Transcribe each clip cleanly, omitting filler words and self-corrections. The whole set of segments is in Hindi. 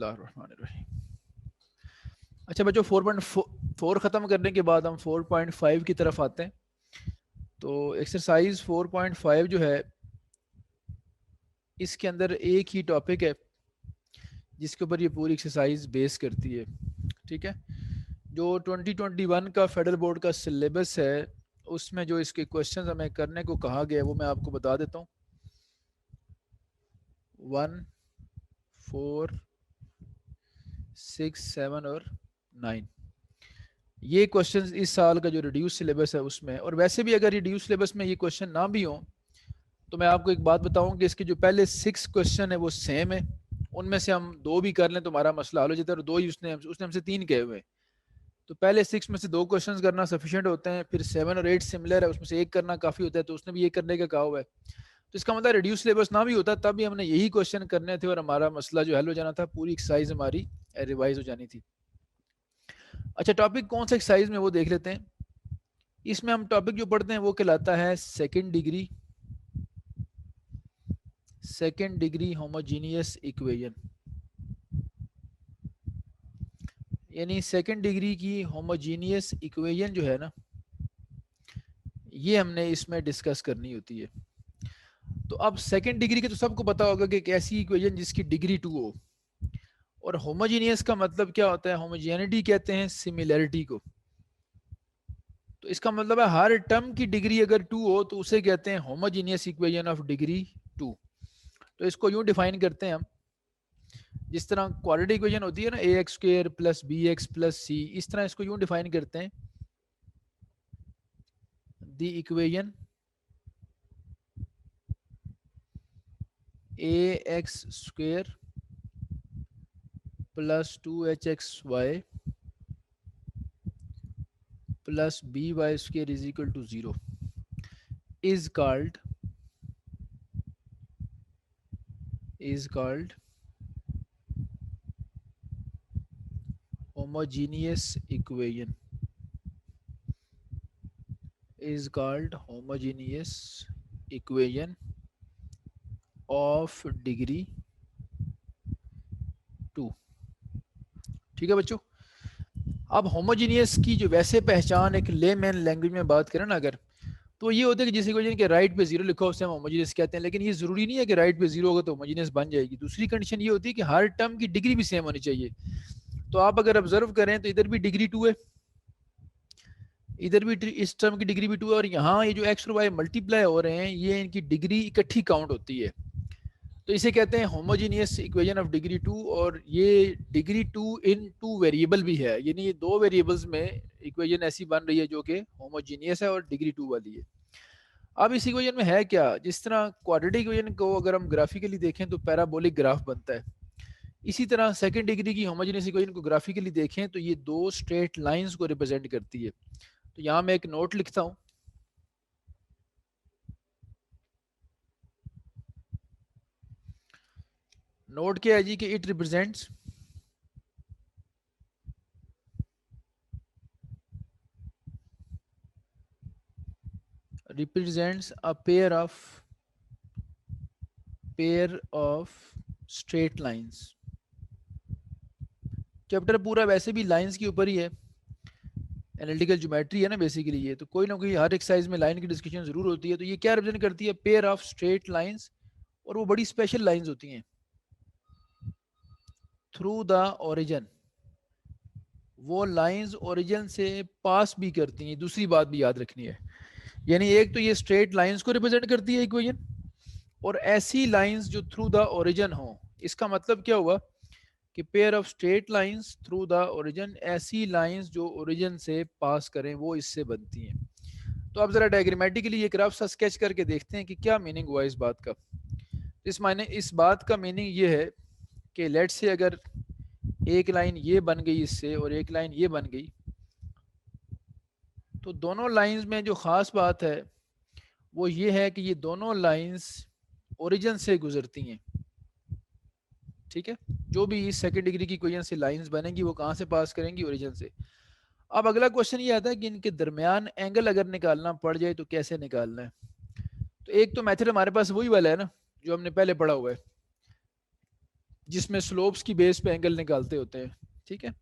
बिस्मिल्लाहिर्रहमानिर्रहीम। अच्छा बच्चों, 4.4 ख़त्म करने के बाद हम 4.5 की तरफ आते हैं। तो एक्सरसाइज 4.5 जो है, इसके अंदर एक ही टॉपिक है जिसके ऊपर ये पूरी एक्सरसाइज बेस करती है। ठीक है, जो 2021 का फेडरल बोर्ड का सिलेबस है उसमें जो इसके क्वेश्चंस हमें करने को कहा गया है वो मैं आपको बता देता हूँ। 1, 4, 6, 7 और 9 ये क्वेश्चंस इस साल का जो रिड्यूस सिलेबस है उसमें। और वैसे भी अगर रिड्यूस सिलेबस में ये क्वेश्चन ना भी हो तो मैं आपको एक बात बताऊं कि इसके जो पहले 6 क्वेश्चन है वो सेम है। उनमें से हम 2 भी कर लें तो हमारा मसला हल हो जाता है, और 2 ही उसने हमसे 3 कहे हुए हैं। तो पहले 6 में से 2 क्वेश्चन करना सफिशिएंट होते हैं, फिर 7 और 8 सिमिलर है, उसमें से एक करना काफ़ी होता है, तो उसने भी ये करने का कहा हुआ है। तो इसका मतलब रिड्यूस सिलेबस ना भी होता तब भी हमने यही क्वेश्चन करने थे और हमारा मसला जो हल हो जाना था, पूरी एक्सरसाइज हमारी रिवाइज हो जानी थी। अच्छा, टॉपिक कौन सा एक्सरसाइज में वो देख लेते हैं। इसमें हम टॉपिक जो पढ़ते हैं वो कहलाता है सेकेंड डिग्री होमोजीनियस इक्वेशन। यानी सेकेंड डिग्री की होमोजीनियस इक्वेशन जो है ना, ये हमने इसमें डिस्कस करनी होती है। तो अब सेकेंड डिग्री के तो सबको पता होगा कि एक ऐसी इक्वेशन जिसकी डिग्री 2 हो। और होमोजीनियस का मतलब क्या होता है? होमोजेनिटी कहते हैं सिमिलैरिटी को। तो इसका मतलब है हर टर्म की डिग्री अगर 2 हो तो उसे कहते हैं होमोजीनियस इक्वेशन ऑफ डिग्री 2। तो इसको यूं डिफाइन करते हैं हम, जिस तरह क्वाड्रेटिक इक्वेशन होती है ना, A X square plus B X plus C, इस तरह इसको यूं डिफाइन करते हैं, the equation A X square plus 2hxy plus B Y square is equal to 0 is called homogeneous equation of degree 2। ठीक है बच्चों, अब होमोजीनियस की जो वैसे पहचान एक लेमैन लैंग्वेज में बात करें ना अगर, तो ये होता है कि जिस इक्वेशन के राइट पे 0 लिखा हो उसे हम होमोजीनियस कहते हैं। लेकिन ये जरूरी नहीं है कि राइट पे 0 होगा तो होमोजीनियस बन जाएगी। दूसरी कंडीशन ये होती है कि हर टर्म की डिग्री भी सेम होनी चाहिए। तो आप अगर ऑब्जर्व करें तो इधर भी डिग्री 2 है, इधर भी इस टर्म की डिग्री भी 2 है, और यहाँ ये जो एक्स और वाई मल्टीप्लाई हो रहे हैं ये इनकी डिग्री इकट्ठी काउंट होती है। तो इसे कहते हैं होमोजीनियस इक्वेशन ऑफ डिग्री 2। और ये डिग्री 2 इन 2 वेरिएबल भी है, यानी ये 2 वेरिएबल्स में इक्वेशन ऐसी बन रही है जो कि होमोजीनियस है और डिग्री 2 वाली है। अब इस इक्वेशन में है क्या, जिस तरह क्वाड्रेटिक इक्वेशन को अगर हम ग्राफिकली देखें तो पैराबोलिक ग्राफ बनता है, इसी तरह सेकंड डिग्री की होमोजेनियस इक्वेशन को ग्राफिकली देखें तो ये 2 स्ट्रेट लाइंस को रिप्रेजेंट करती है। तो यहाँ मैं एक नोट लिखता हूँ, नोट क्या है जी कि it represents a pair of straight lines। Chapter पूरा वैसे भी लाइंस के ऊपर ही है, एनालिटिकल ज्योमेट्री है ना बेसिकली ये, तो कोई ना कोई हर एक्सरसाइज में लाइन की डिस्कशन जरूर होती है। तो ये क्या रिप्रेजेंट करती है? पेयर ऑफ स्ट्रेट लाइंस, और वो बड़ी स्पेशल लाइंस होती हैं। थ्रू द ओरिजिन, वो लाइंस ओरिजिन से पास भी करती हैं। दूसरी बात भी याद रखनी है, यानी एक तो ये स्ट्रेट लाइंस को रिप्रेजेंट करती है इक्वेशन, और ऐसी लाइंस जो थ्रू द ओरिजिन हो। इसका मतलब क्या हुआ कि pair of straight lines through the origin, ऐसी लाइंस जो ओरिजिन से पास करें वो इससे बनती हैं। तो अब जरा डायग्रामेटिकली एक रफ सा स्केच करके देखते हैं कि क्या मीनिंग हुआ इस बात का। इस बात का मीनिंग ये है कि लेट से अगर एक लाइन ये बन गई इससे और एक लाइन ये बन गई, तो दोनों लाइंस में जो ख़ास बात है वो ये है कि ये दोनों लाइंस ओरिजिन से गुजरती हैं। ठीक है, जो भी इस सेकंड डिग्री की इक्वेशन से लाइंस बनेंगी वो कहाँ से पास करेंगी? ओरिजिन से। अब अगला क्वेश्चन ये आता है कि इनके दरमियान एंगल अगर निकालना पड़ जाए तो कैसे निकालना है। तो एक तो मेथड हमारे पास वही वाला है ना जो हमने पहले पढ़ा हुआ है, जिसमें स्लोप्स की बेस पे एंगल निकालते होते हैं, ठीक है,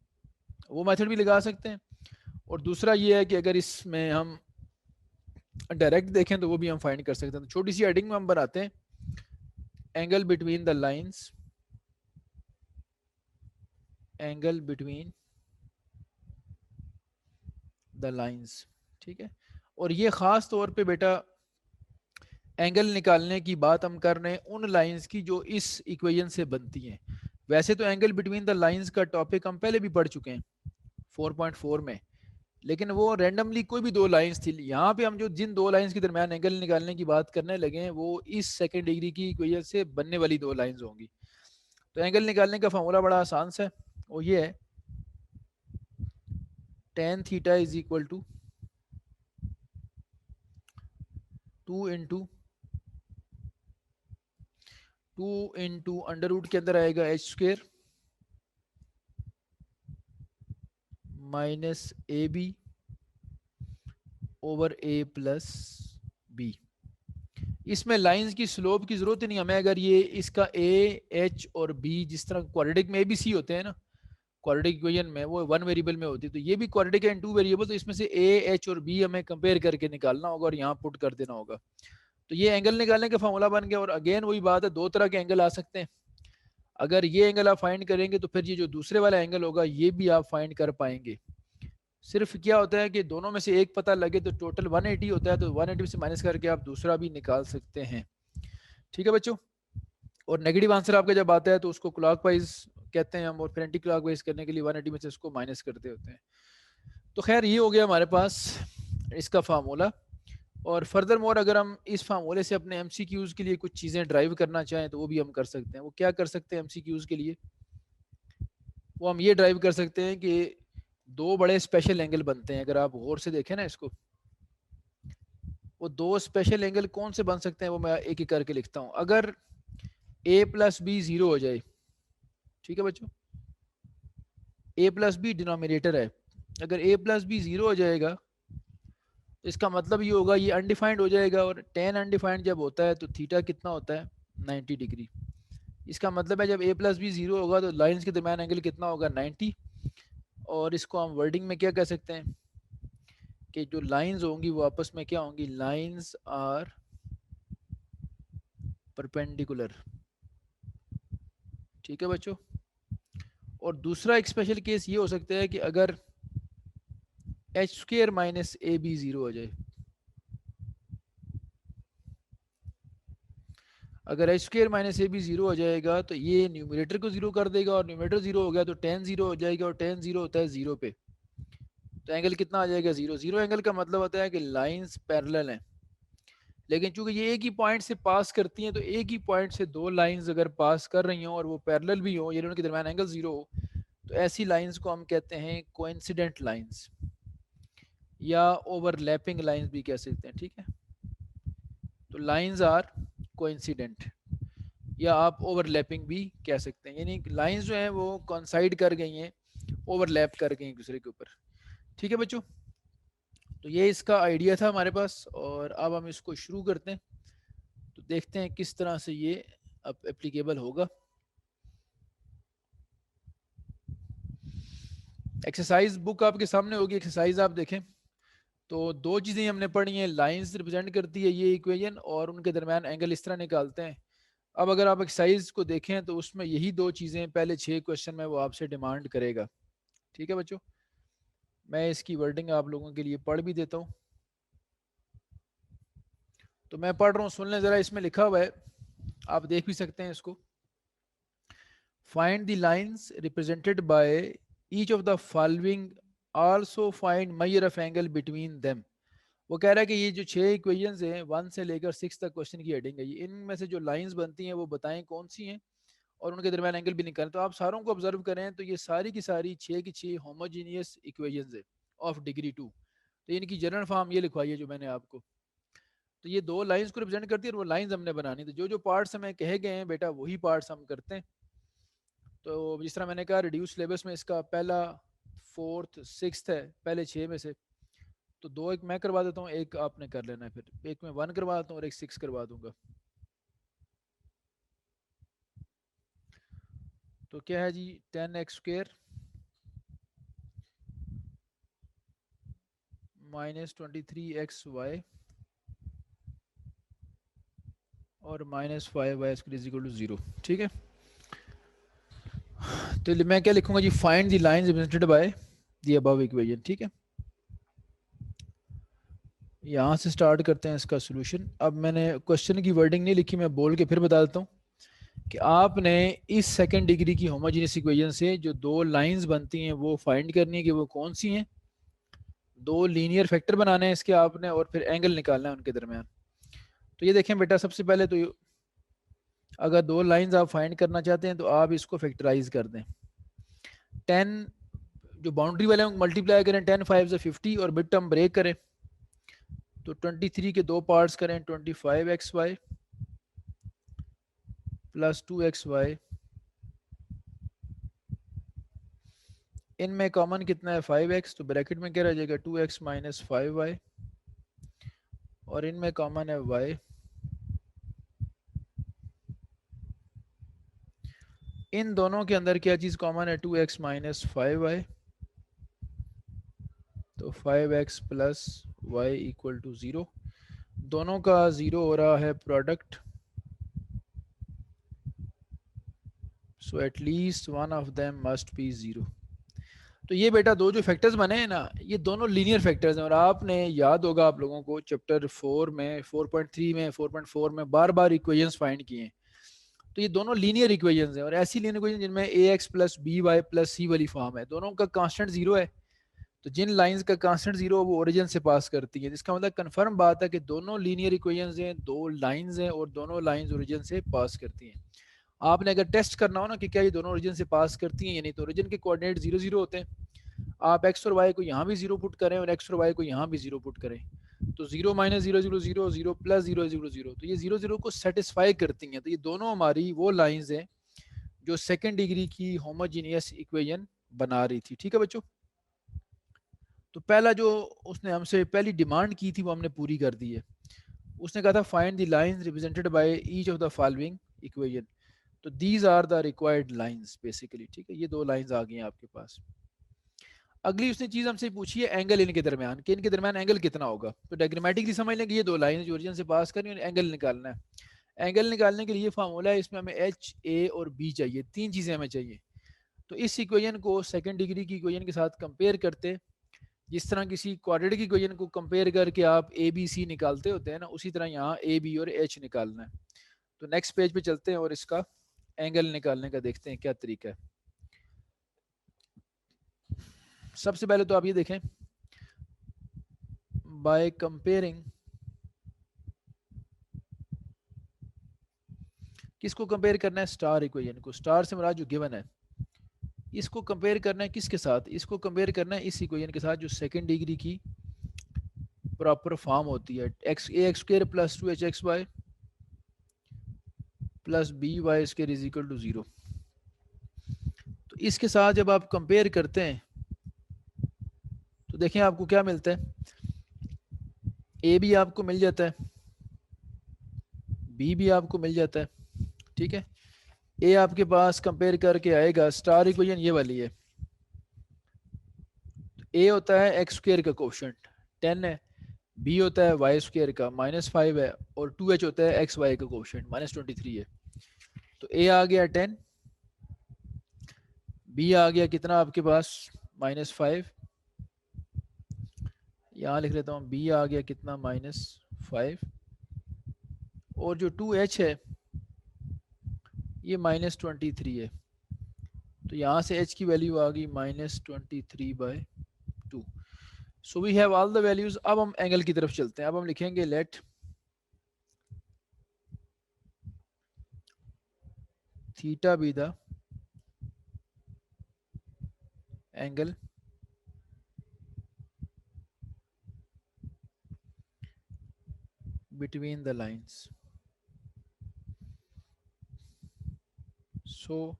वो मेथड भी लगा सकते हैं। और दूसरा ये है कि अगर इसमें हम डायरेक्ट देखें तो वो भी हम फाइंड कर सकते हैं। तो छोटी सी हेडिंग में हम बनाते हैं angle between the lines, angle between the lines, ठीक है। और ये ख़ास तौर पे बेटा एंगल निकालने की बात हम कर रहे हैं उन लाइंस की जो इस इक्वेशन से बनती हैं। वैसे तो एंगल बिटवीन द लाइंस का टॉपिक हम पहले भी पढ़ चुके हैं 4.4 में, लेकिन वो रैंडमली कोई भी दो लाइंस थी। यहाँ पे हम जो जिन दो लाइंस के दरमियान एंगल निकालने की बात करने लगे हैं वो इस सेकंड डिग्री की इक्वेशन से बनने वाली दो लाइंस होंगी। तो एंगल निकालने का फार्मूला बड़ा आसान सा है, वो ये है tan theta is equal to 2 into under root के अंदर आएगा H square minus A B over A plus B. इसमें लाइंस की स्लोप की जरूरत ही नहीं हमें, अगर ये इसका ए एच और बी जिस तरह क्वाड्रेटिक में ए बी सी होते हैं ना, क्वाड्रेटिक इक्वेशन में वो वन वेरिएबल में होती है, तो ये भी क्वाड्रेटिक है इन टू वेरिएबल, तो इसमें से ए एच और बी हमें कंपेयर करके निकालना होगा और यहाँ पुट कर देना होगा। तो ये एंगल निकालने का फॉर्मूला बन गया। और अगेन वही बात है, दो तरह के एंगल आ सकते हैं। अगर ये एंगल आप फाइंड करेंगे तो फिर ये जो दूसरे वाला एंगल होगा ये भी आप फाइंड कर पाएंगे। सिर्फ क्या होता है कि दोनों में से एक पता लगे तो टोटल 180 होता है, तो 180 से माइनस करके आप दूसरा भी निकाल सकते हैं, ठीक है बच्चों। और नेगेटिव आंसर आपका जब आता है तो उसको क्लॉकवाइज कहते हैं हम, और फिर एंटी क्लॉकवाइज करने के लिए 180 में से उसको माइनस करते होते हैं। तो खैर ये हो गया हमारे पास इसका फार्मूला। और फर्दर मोर अगर हम इस फार्मूले से अपने एमसीक्यूज के लिए कुछ चीज़ें ड्राइव करना चाहें तो वो भी हम कर सकते हैं। वो क्या कर सकते हैं एमसीक्यूज के लिए? वो हम ये ड्राइव कर सकते हैं कि दो बड़े स्पेशल एंगल बनते हैं। अगर आप गौर से देखें ना इसको, वो दो स्पेशल एंगल कौन से बन सकते हैं वो मैं एक एक करके लिखता हूँ। अगर a प्लस बी जीरो हो जाए, ठीक है बच्चों, a प्लस बी डिनोमिनेटर है, अगर a प्लस बी जीरो हो जाएगा तो इसका मतलब ये होगा ये अनडिफाइंड हो जाएगा। और टेन अनडिफाइंड जब होता है तो थीटा कितना होता है 90 डिग्री। इसका मतलब है जब a प्लस बी जीरो होगा तो लाइंस के दरमियान एंगल कितना होगा 90। और इसको हम वर्डिंग में क्या कह सकते हैं कि जो लाइंस होंगी वो आपस में क्या होंगी, लाइंस आर परपेंडिकुलर, ठीक है बच्चों। और दूसरा एक स्पेशल केस ये हो सकता है कि अगर H square minus A B zero हो जाए, अगर H square minus A B zero हो जाएगा तो ये न्यूमिनेटर को जीरो कर देगा, और न्यूमिनेटर जीरो हो गया तो टेन जीरो हो जाएगा, और टेन जीरो होता है जीरो पे, तो एंगल कितना आ जाएगा जीरो। जीरो एंगल का मतलब होता है कि लाइंस पैरेलल हैं, लेकिन चूंकि ये एक ही पॉइंट से पास करती हैं तो एक ही पॉइंट से दो लाइंस अगर पास कर रही हो और वो पैरेलल भी हो, यानी उनके दरमियान एंगल जीरो हो, तो ऐसी लाइंस को हम कहते हैं कोइंसिडेंट लाइंस या ओवरलैपिंग लाइंस भी कह सकते हैं, ठीक है। तो लाइंस आर कोइंसिडेंट या आप ओवरलैपिंग भी कह सकते हैं, यानी लाइंस जो हैं वो कॉन्साइड कर गई हैं, ओवरलैप कर गई एक दूसरे के ऊपर, ठीक है बच्चों। तो ये इसका आइडिया था हमारे पास, और अब हम इसको शुरू करते हैं। तो देखते हैं किस तरह से ये अब एप्लीकेबल होगा। एक्सरसाइज बुक आपके सामने होगी, एक्सरसाइज आप देखें। तो दो चीज़ें हमने पढ़ी हैं, लाइंस रिप्रेजेंट करती है ये इक्वेशन, और उनके दरमियान एंगल इस तरह निकालते हैं। अब अगर आप एक्सरसाइज को देखें तो उसमें यही दो चीज़ें पहले 6 क्वेश्चन में वो आपसे डिमांड करेगा, ठीक है बच्चों। मैं इसकी वर्डिंग आप लोगों के लिए पढ़ भी देता हूँ। तो मैं पढ़ रहा हूँ, सुन लें ज़रा। इसमें लिखा हुआ है, आप देख भी सकते हैं इसको। Find the lines represented by each of the following, also find measure of angle between them. वो कह रहा है कि ये जो 6 इक्वेशंस हैं 1 से लेकर 6 तक क्वेश्चन की हेडिंग है, ये इनमें से जो लाइंस बनती हैं वो बताएं कौन सी हैं, और उनके दरमियान एंगल भी निकालें। तो आप सारों को ऑब्जर्व करें तो ये सारी की सारी 6 की 6 होमोजीनियस इक्वेशंस है ऑफ डिग्री 2। तो इनकी जनरल फॉर्म ये लिखवाई है जो मैंने आपको। तो ये दो लाइंस को रिप्रेजेंट करती है और वो लाइंस हमने बनानी। तो जो जो पार्ट्स हमें कहे गए हैं बेटा वही पार्ट्स हम करते हैं। तो जिस तरह मैंने कहा रिड्यूस सिलेबस में इसका पहला, फोर्थ, सिक्स्थ है, पहले 6 में से। तो दो एक मैं करवा देता हूँ, एक आपने कर लेना है, फिर एक मैं 1 करवा देता हूँ और एक 6 करवा दूंगा। तो क्या है जी 10x² माइनस 23xy और minus 5y² is equal to 0। ठीक है, तो मैं क्या लिखूंगा जी, find the lines represented by the above equation. ठीक है, यहाँ से स्टार्ट करते हैं इसका सोल्यूशन। अब मैंने क्वेश्चन की वर्डिंग नहीं लिखी, मैं बोल के फिर बता देता हूँ कि आपने इस सेकंड डिग्री की होमोजेनियस इक्वेशन से जो दो लाइंस बनती हैं वो फाइंड करनी है कि वो कौन सी हैं। दो लीनियर फैक्टर बनाने हैं इसके आपने, और फिर एंगल निकालना है उनके दरमियान। तो ये देखें बेटा, सबसे पहले तो अगर दो लाइंस आप फाइंड करना चाहते हैं तो आप इसको फैक्टराइज कर दें। 10 जो बाउंड्री वाले हैं मल्टीप्लाई करें, 10 5 से 50 और मिड टर्म ब्रेक करें तो 23 के दो पार्ट्स करें, 25xy प्लस 2xy, इनमें कॉमन कितना है 5x, तो ब्रैकेट में क्या रह जाएगा 2x माइनस 5y, और इनमें कॉमन है y। इन दोनों के अंदर क्या चीज़ कॉमन है 2x माइनस 5y, तो 5x plus y equal to 0। दोनों का 0 हो रहा है product, so at least one of them must be 0। तो ये बेटा दो जो फैक्टर्स बने हैं ना, ये दोनों लीनियर फैक्टर्स हैं, और आपने याद होगा आप लोगों को चैप्टर 4 में 4.3 में 4.4 में बार बार इक्वेशंस फाइंड किए हैं। तो ये दोनों लीनियर इक्वेशंस हैं, और ऐसी लीनियर इक्वेशन जिनमें A X plus B Y plus C वाली फॉर्म है, दोनों का कांस्टेंट 0 है। तो जिन लाइंस का कांस्टेंट 0 वो ओरिजिन से पास करती है, जिसका मतलब कंफर्म बात है कि दोनों लीनियर इक्वेशंस हैं, दो लाइंस हैं, और दोनों लाइंस ओरिजिन से पास करती हैं। आपने अगर टेस्ट करना हो ना कि क्या ये दोनों ओरिजिन से पास करती हैं या नहीं, तो ओरिजिन के कोऑर्डिनेट 0 0 होते हैं। आप एक्स और वाई को यहाँ भी 0 पुट करें और एक्स और वाई को यहाँ भी 0 पुट करें, तो 0 माइनस 0 0 0 0 प्लस 0 0 0, तो ये 0 0 को सेटिस्फाई करती हैं। तो ये दोनों हमारी वो लाइंस हैं जो सेकंड डिग्री की होमोजीनियस इक्वेशन बना रही थी। ठीक है बच्चों, तो पहला जो उसने हमसे पहली डिमांड की थी वो हमने पूरी कर दी है। उसने कहा था find the lines represented by each of the following equation. तो these are the required lines basically. ठीक है, ये दो लाइंस आ गई हैं आपके पास। अगली उसने चीज़ हमसे पूछी है एंगल इनके दरमियान, कि इनके दरमियान एंगल कितना होगा। तो डायग्रामेटिकली समझ लें कि ये दो लाइन जो ओरिजिन से पास करनी है, एंगल निकालना है। एंगल निकालने के लिए फार्मूला है, इसमें हमें एच ए और बी चाहिए, तीन चीज़ें हमें चाहिए। तो इस इक्वेशन को सेकंड डिग्री की इक्वेशन के साथ कंपेयर करते, जिस तरह किसी क्वाड्रेटिक इक्वेशन को कंपेयर करके आप ए बी सी निकालते होते हैं ना, उसी तरह यहाँ ए बी और एच निकालना है। तो नेक्स्ट पेज पे चलते हैं और इसका एंगल निकालने का देखते हैं क्या तरीका है। सबसे पहले तो आप ये देखें, बाय कंपेयरिंग, किसको कंपेयर करना है, स्टार इक्वेशन को। स्टार से मुराद जो गिवन है, इसको कंपेयर करना है किसके साथ, इसको कंपेयर करना है इस इक्वेशन के साथ जो सेकंड डिग्री की प्रॉपर फॉर्म होती है, X A X square plus 2h(xy) plus B Y square is equal to 0। तो इसके साथ जब आप कंपेयर करते हैं तो देखें आपको क्या मिलता है, ए भी आपको मिल जाता है, बी भी आपको मिल जाता है। ठीक है, ए आपके पास कंपेयर करके आएगा, स्टार इक्वेशन ये वाली है। ए होता है एक्स स्क्वायर का कोशेंट 10 है, बी होता है वाई स्क्वायर का -5 है, और 2h होता है एक्स वाई का कोशेंट -23 है। तो ए आ गया 10, बी आ गया कितना आपके पास -5, यहाँ लिख लेता हूँ, बी आ गया कितना -5, और जो 2h है ये -23 है। तो यहाँ से h की वैल्यू आ गई -23/2। So we have all the values. अब हम एंगल की तरफ चलते हैं। अब हम लिखेंगे let theta be the angle between the lines. So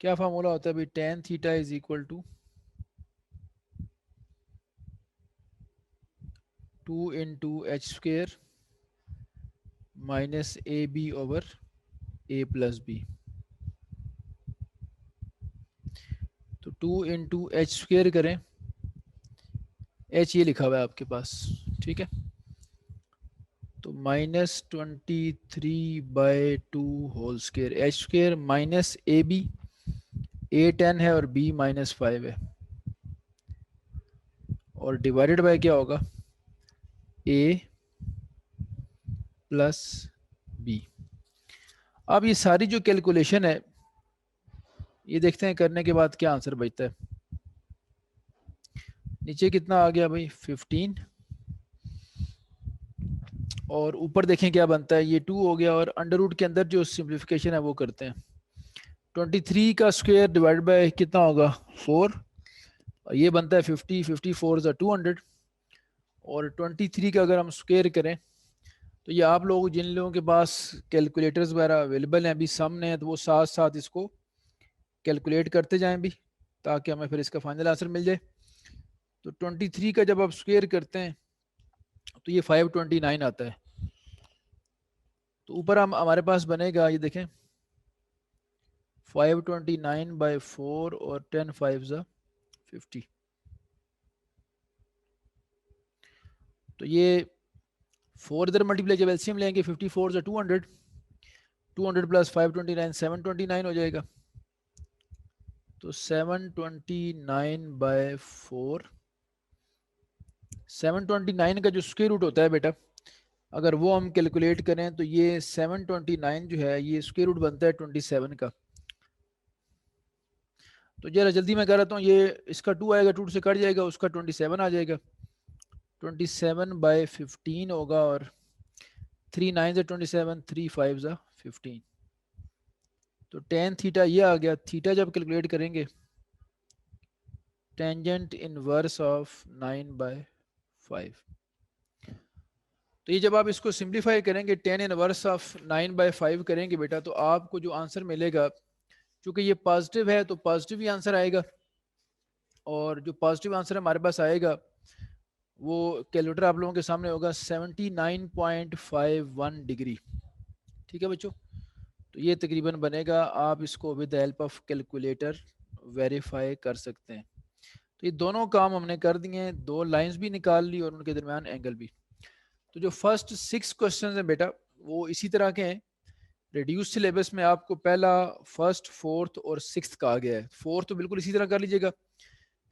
क्या फार्मूला होता है भाई, tan theta is equal to 2 into H square minus A B over A plus B. 2 into H square करें, एच ये लिखा हुआ है आपके पास, ठीक है। तो -23/2 whole square, H square minus A B, A 10 है और बी -5 है, और डिवाइडेड बाय क्या होगा, ए प्लस बी। अब ये सारी जो कैलकुलेशन है, ये देखते हैं करने के बाद क्या आंसर बचता है। नीचे कितना आ गया भाई 15, और ऊपर देखें क्या बनता है, ये 2 हो गया, और अंडर रूट के अंदर जो सिंप्लीफिकेशन है वो करते हैं। 23 का स्क्वायर डिवाइड बाय कितना होगा 4, और ये बनता है 50, 54 ज़ा 200, और 23 का अगर हम स्क्वायर करें तो ये आप लोग जिन लोगों के पास कैलकुलेटर्स वगैरह अवेलेबल हैं अभी सामने हैं, तो वो साथ साथ इसको कैलकुलेट करते जाएं भी, ताकि हमें फिर इसका फाइनल आंसर मिल जाए। तो 23 का जब आप स्क्वायर करते हैं तो ये 529 आता है। तो ऊपर हम हमारे पास बनेगा, ये देखें 529/4 और 10 5 ज़ा 50। तो ये 4 इधर मल्टीप्लाई, जब एलसीएम लेंगे 54 ज़ा 200, 200 प्लस 529 729 हो जाएगा। तो 729/4, 729 का जो स्क्वायर रूट होता है बेटा, अगर वो हम कैलकुलेट करें तो ये 729 जो है ये स्क्वायर रूट बनता है 27 का। तो जरा जल्दी मैं कर रहा हूँ, ये इसका 2 आएगा, 2 से कट जाएगा, उसका 27 आ जाएगा, 27/15 होगा, और 3 9 ज़ा 27, 3 5 ज़ा 15। तो tan थीटा ये आ गया। थीटा जब कैलकुलेट करेंगे, टेंजेंट इनवर्स ऑफ 9/5। तो ये जब आप इसको सिंप्लीफाई करेंगे, tan इनवर्स ऑफ 9/5 करेंगे बेटा, तो आपको जो आंसर मिलेगा, चूंकि ये पॉजिटिव है तो पॉजिटिव ही आंसर आएगा, और जो पॉजिटिव आंसर हमारे पास आएगा वो कैलकुलेटर आप लोगों के सामने होगा 79.51 डिग्री। ठीक है बच्चों, तो ये तकरीबन बनेगा। आप इसको with the help of calculator verify कर सकते हैं। तो ये दोनों काम हमने कर दिए हैं, 2 लाइंस भी निकाल ली और उनके दरमियान एंगल भी। तो जो फर्स्ट 6 क्वेश्चन हैं बेटा वो इसी तरह के हैं। रिड्यूस सिलेबस में आपको पहला, फर्स्ट, फोर्थ और सिक्स्थ कहा गया है। फोर्थ तो बिल्कुल इसी तरह कर लीजिएगा,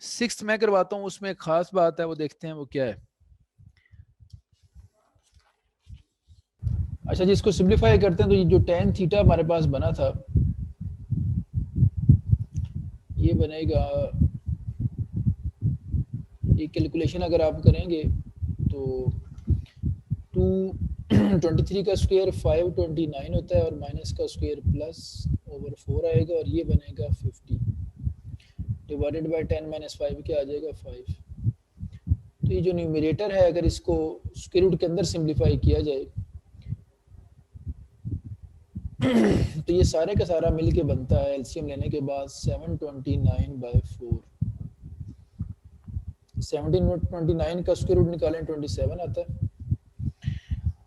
सिक्स्थ मैं करवाता हूँ, उसमें एक खास बात है, वो देखते हैं वो क्या है। अच्छा जी, इसको सिंप्लीफाई करते हैं। तो ये जो tan थीटा हमारे पास बना था, ये बनेगा, ये कैलकुलेशन अगर आप करेंगे तो 23 का स्क्वायर 529 होता है, और माइनस का स्क्वायर प्लस ओवर 4 आएगा, और ये बनेगा 50 डिवाइडेड बाय 10 - 5 क्या आ जाएगा 5। तो ये जो न्यूमरेटर है, अगर इसको स्क्वायर रूट के अंदर सिंप्लीफाई किया जाए तो ये सारे का सारा मिलके बनता है एलसीएम लेने के बाद 729/4। 729 का स्क्वायर रूट निकालें 27 आता है,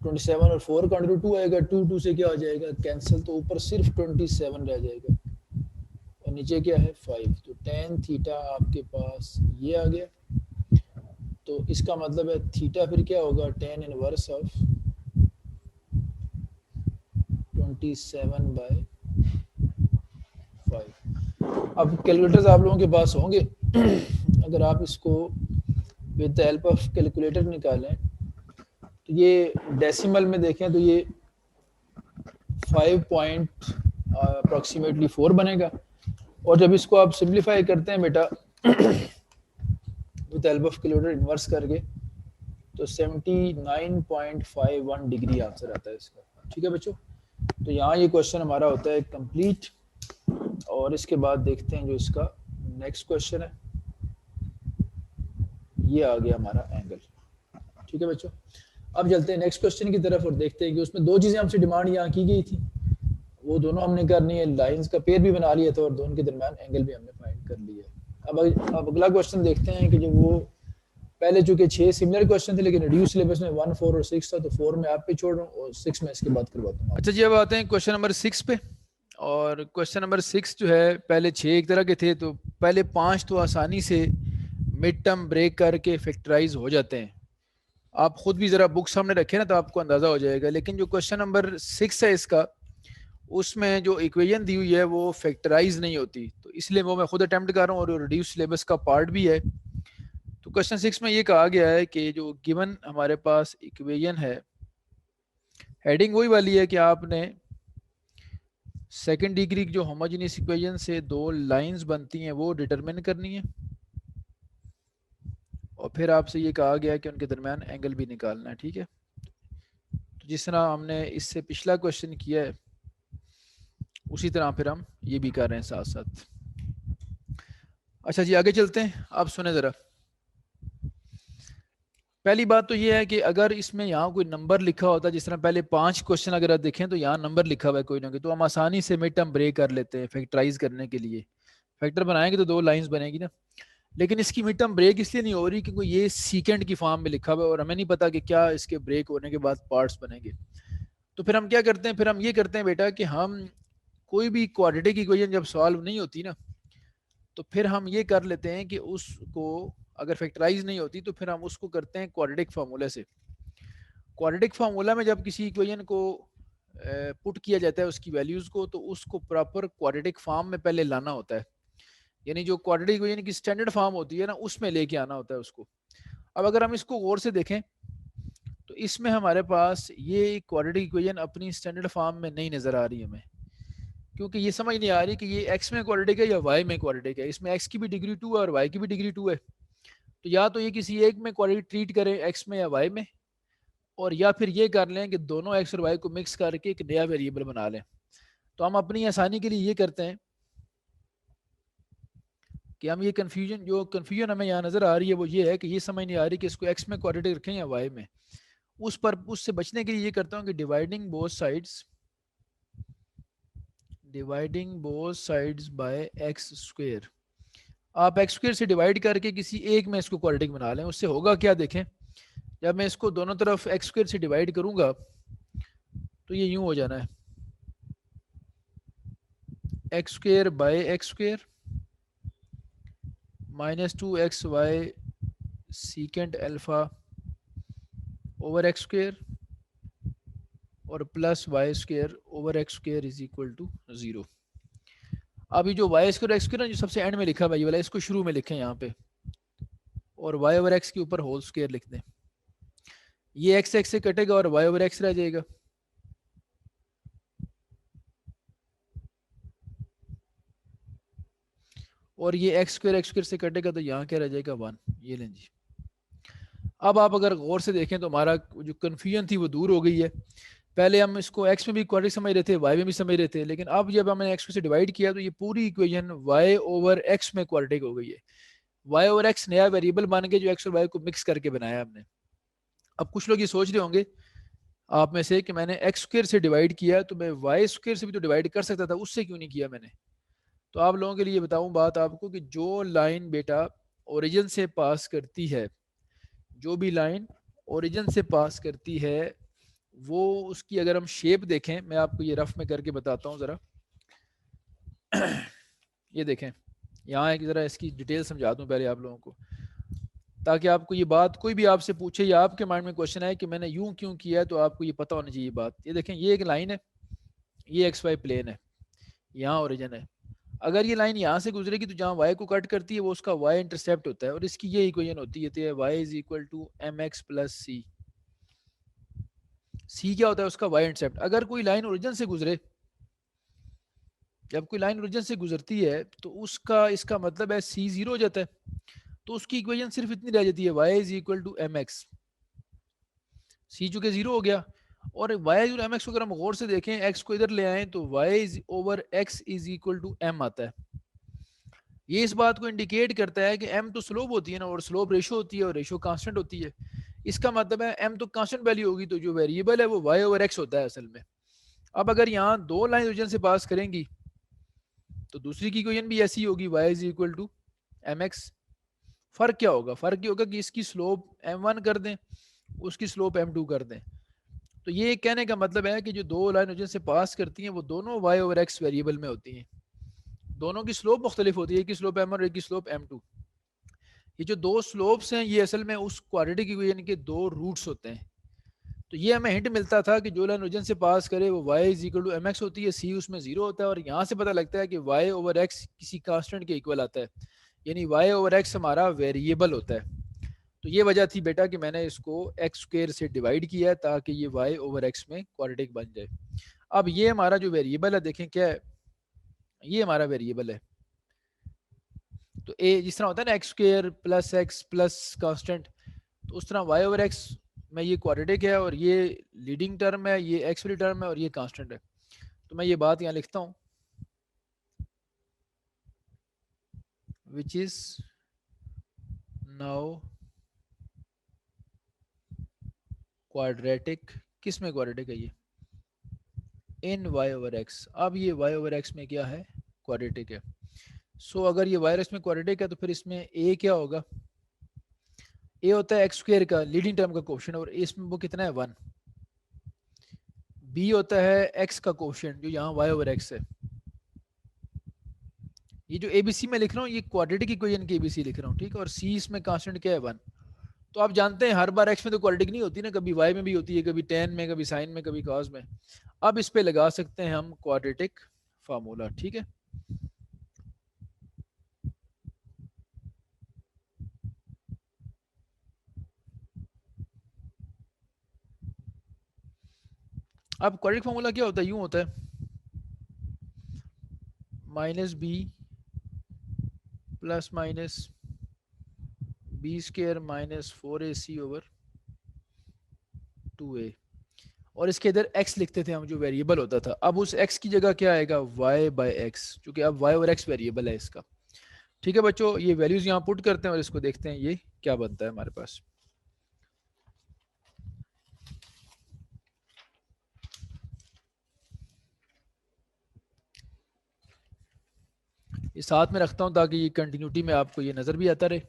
27 और 4 का अंडर रूट 2 आएगा, 2 से क्या हो जाएगा कैंसिल, तो ऊपर सिर्फ 27 रह जाएगा, और नीचे क्या है 5। तो tan थीटा आपके पास ये आ गया। तो इसका मतलब है थीटा फिर क्या होगा, tan इनवर्स ऑफ 27/5। अब कैलकुलेटर्स आप लोगों के पास होंगे अगर आप इसको with the help of calculator निकालें तो ये डेसिमल में देखें तो ये 5 4 बनेगा, और जब इसको आप सिंप्लीफाई करते हैं बेटा with help of calculator inverse करके, तो 79.51 डिग्री आंसर आता है इसका। ठीक है बच्चों, तो यहाँ ये क्वेश्चन हमारा होता है कंप्लीट, और इसके बाद देखते हैं जो इसका नेक्स्ट क्वेश्चन है, ये आ गया हमारा एंगल। ठीक है बच्चों, अब चलते हैं नेक्स्ट क्वेश्चन की तरफ और देखते हैं कि उसमें 2 चीज़ें हमसे डिमांड यहाँ की गई थी, वो दोनों हमने करनी है। लाइंस का पेयर भी बना लिया था और दोनों के दरमियान एंगल भी हमने फाइंड कर लिया है। अब अगला क्वेश्चन देखते हैं कि जो वो पहले चूंकि 6 सिमिलर क्वेश्चन थे, लेकिन रिड्यूस सिलेबस में 1, 4 और 6 था, तो 4 में आप पे छोड़ रहा हूँ और 6 में इसके बाद करवाता हूँ। अच्छा जी, अब आते हैं क्वेश्चन नंबर 6 पे, और क्वेश्चन नंबर 6 जो है, पहले 6 एक तरह के थे, तो पहले 5 तो आसानी से मिड टर्म ब्रेक करके फैक्टराइज हो जाते हैं। आप खुद भी ज़रा बुक सामने रखें ना तो आपको अंदाज़ा हो जाएगा। लेकिन जो क्वेश्चन नंबर 6 है इसका, उसमें जो इक्वेशन दी हुई है वो फैक्टराइज नहीं होती, तो इसलिए वो मैं खुद अटेम्प्ट कर रहा हूँ और रिड्यूस सिलेबस का पार्ट भी है। तो क्वेश्चन 6 में ये कहा गया है कि जो गिवन हमारे पास इक्वेशन है, हेडिंग वही वाली है कि आपने सेकंड डिग्री की जो होमोजेनियस इक्वेशन से दो लाइंस बनती हैं वो डिटरमिन करनी है, और फिर आपसे ये कहा गया है कि उनके दरमियान एंगल भी निकालना है। ठीक है, तो जिस तरह हमने इससे पिछला क्वेश्चन किया है उसी तरह फिर हम ये भी कर रहे हैं साथ साथ। अच्छा जी, आगे चलते हैं। आप सुने ज़रा। पहली बात तो ये है कि अगर इसमें यहाँ कोई नंबर लिखा होता, जिस तरह पहले 5 क्वेश्चन अगर आप देखें तो यहाँ नंबर लिखा हुआ है कोई ना कोई, तो हम आसानी से मिड टर्म ब्रेक कर लेते हैं फैक्टराइज करने के लिए। फैक्टर बनाएंगे तो दो लाइंस बनेगी ना। लेकिन इसकी मिड टर्म ब्रेक इसलिए नहीं हो रही क्योंकि ये सीकेंड की फॉर्म में लिखा हुआ है और हमें नहीं पता कि क्या इसके ब्रेक होने के बाद पार्ट्स बनेंगे। तो फिर हम क्या करते हैं, फिर हम ये करते हैं बेटा कि हम कोई भी क्वाड्रेटिक इक्वेशन जब सॉल्व नहीं होती ना, तो फिर हम ये कर लेते हैं कि उसको अगर फैक्टराइज नहीं होती तो फिर हम उसको करते हैं क्वाड्रेटिक फार्मूला से। क्वाड्रेटिक फार्मूला में जब किसी इक्वेशन को पुट किया जाता है उसकी वैल्यूज को, तो उसको प्रॉपर क्वाड्रेटिक फॉर्म में पहले लाना होता है, यानी जो क्वाड्रेटिक इक्वेशन की स्टैंडर्ड फॉर्म होती है ना उसमें लेके आना होता है उसको। अब अगर हम इसको गौर से देखें तो इसमें हमारे पास ये क्वाड्रेटिक इक्वेशन अपनी स्टैंडर्ड फॉर्म में नहीं नजर आ रही हमें, क्योंकि ये समझ नहीं आ रही कि ये एक्स में क्वाड्रेटिक है या वाई में क्वाड्रेटिक है। इसमें एक्स की भी डिग्री 2 है और वाई की भी डिग्री 2 है, तो या तो ये किसी एक में क्वाड्रेटिक ट्रीट करें एक्स में या वाई में, और या फिर ये कर लें कि दोनों एक्स और वाई को मिक्स करके एक नया वेरिएबल बना लें। तो हम अपनी आसानी के लिए ये करते हैं कि हम ये कन्फ्यूजन हमें यहाँ नज़र आ रही है वो ये है कि ये समझ नहीं आ रही कि इसको एक्स में क्वाड्रेटिक रखें या वाई में। उससे बचने के लिए ये करता हूँ कि dividing both sides by X square. आप एक्स स्क्वेयर से डिवाइड करके किसी एक में इसको क्वाड्रेटिक बना लें। उससे होगा क्या देखें, जब मैं इसको दोनों तरफ एक्स स्क्वेयर से डिवाइड करूंगा तो ये यूं हो जाना है, X square by X square minus 2xy secant alpha over X square और plus Y square over X square is equal to 0। अब ये जो वाई स्क्वेयर एक्स स्क्वेयर जो सबसे एंड में लिखा है ये वाला, इसको शुरू में लिखें यहाँ पे, और वाई ओवर एक्स के ऊपर होल स्क्वेयर लिख दें। ये एक्स एक्स से कटेगा और वाई ओवर एक्स रह जाएगा, और ये एक्स स्क्वेयर से कटेगा तो यहाँ क्या रह जाएगा 1। ये लें जी। अब आप अगर गौर से देखें तो हमारा जो कन्फ्यूजन थी वो दूर हो गई है। पहले हम इसको एक्स में भी क्वाड्रेटिक समझ रहे थे, वाई में भी समझ रहे थे, लेकिन अब जब हमने एक्स से डिवाइड किया तो ये पूरी इक्वेशन वाई ओवर एक्स में क्वाड्रेटिक हो गई है। वाई ओवर एक्स नया वेरिएबल मान के जो एक्स और वाई को मिक्स करके बनाया हमने। अब कुछ लोग ये सोच रहे होंगे आप में से कि मैंने एक्स स्क्वेयर से डिवाइड किया तो मैं वाई स्क्वेयर से भी तो डिवाइड कर सकता था, उससे क्यों नहीं किया मैंने। तो आप लोगों के लिए बताऊं बात आपको कि जो लाइन बेटा ओरिजिन से पास करती है, जो भी लाइन ओरिजिन से पास करती है वो उसकी अगर हम शेप देखें, मैं आपको ये रफ में करके बताता हूँ ज़रा। ये देखें, यहाँ एक ज़रा इसकी डिटेल समझा दूँ पहले आप लोगों को, ताकि आपको ये बात कोई भी आपसे पूछे या आपके माइंड में क्वेश्चन आए कि मैंने यूं क्यों किया, तो आपको ये पता होनी चाहिए बात। ये देखें, ये एक लाइन है, ये एक्स वाई प्लेन है, यहाँ ओरिजिन है। अगर ये लाइन यहाँ से गुजरेगी तो जहाँ वाई को कट करती है वो उसका वाई इंटरसेप्ट होता है, और इसकी ये इक्वेशन होती है Y is equal to M X plus C. C क्या होता है उसका वाई इंटरसेप्ट। अगर कोई लाइन ओरिजिन से गुजरे, जब कोई लाइन ओरिजिन से गुजरती है तो उसका इसका मतलब है सी 0 हो जाता है, तो उसकी इक्वेशन सिर्फ इतनी रह जाती है Y is equal to M X. C चूंकि 0 हो गया, और वाई और एम एक्स को अगर हम गौर से देखें, एक्स को इधर ले आए तो Y is over X is equal to M आता है। ये इस बात को इंडिकेट करता है कि एम तो स्लोप होती है ना, और स्लोप रेशो होती है और रेशो कांस्टेंट होती है। इसका मतलब है एम तो कांस्टेंट वैल्यू होगी, तो जो वेरिएबल है वो वाई ओवर एक्स होता है असल में। अब अगर यहाँ दो लाइन ओरिजिन से पास करेंगी तो दूसरी की इक्वेशन भी ऐसी होगी, Y is equal to M X. फर्क क्या होगा, फर्क ये होगा कि इसकी स्लोप m1 कर दें, उसकी स्लोप m2 कर दें। तो ये कहने का मतलब है कि जो दो लाइन जिनसे पास करती हैं वो दोनों y ओवर x वेरिएबल में होती हैं, दोनों की स्लोप मुख्तलिफ होती है, एक की स्लोप m और एक की स्लोप m2। ये जो दो स्लोप्स हैं ये असल में उस क्वाड्रेटिक इक्वेशन के दो रूट्स होते हैं। तो ये हमें हिंट मिलता था कि जो लाइन ओरिजिन से पास करे वो y is equal to M X होती है, c उसमें जीरो होता है, और यहाँ से पता लगता है कि y ओवर x किसी कांस्टेंट के इक्वल आता है, यानी y ओवर x हमारा वेरिएबल होता है। तो ये वजह थी बेटा कि मैंने इसको एक्स स्क्वायर से डिवाइड किया ताकि ये y ओवर x में क्वाड्रेटिक बन जाए। अब ये हमारा जो वेरिएबल है देखें क्या है, ये हमारा वेरिएबल है। तो ए जिस तरह होता है ना x square plus x plus constant, तो उस तरह y ओवर x में ये क्वाड्रेटिक है और ये लीडिंग टर्म है, ये एक्स वाली टर्म है और ये कांस्टेंट है। तो मैं ये बात यहाँ लिखता हूँ, विच इज नाउ क्वाड्रेटिक। किस में क्वाड्रेटिक है ये, इन y ओवर x। अब ये y ओवर x में क्या है, क्वाड्रेटिक है। सो अगर ये y में क्वाड्रेटिक है तो फिर इसमें a क्या होगा, a होता है एक्स स्क्वायर का लीडिंग टर्म का कोएफिशिएंट, और इसमें वो कितना है 1। b होता है x का कोएफिशिएंट जो यहाँ y ओवर x है। ये जो एबीसी में लिख रहा हूँ ये क्वाड्रेटिक इक्वेशन की एबीसी लिख रहा हूँ, ठीक है। और सी इसमें कांस्टेंट क्या है 1। तो आप जानते हैं हर बार एक्स में तो क्वाड्रेटिक नहीं होती ना, कभी वाई में भी होती है, कभी टेन में, कभी साइन में, कभी कॉस में। अब इस पे लगा सकते हैं हम क्वाड्रेटिक फार्मूला, ठीक है। अब क्वाड्रेटिक फार्मूला क्या होता है, यूं होता है minus B plus minus B square minus 4ac over 2a, और इसके इधर x लिखते थे हम जो वेरिएबल होता था। अब उस x की जगह क्या आएगा y बाई एक्स, क्योंकि अब y और x वेरिएबल है इसका, ठीक है बच्चों। ये वैल्यूज यहाँ पुट करते हैं और इसको देखते हैं ये क्या बनता है हमारे पास। ये साथ में रखता हूँ ताकि ये कंटिन्यूटी में आपको ये नज़र भी आता रहे।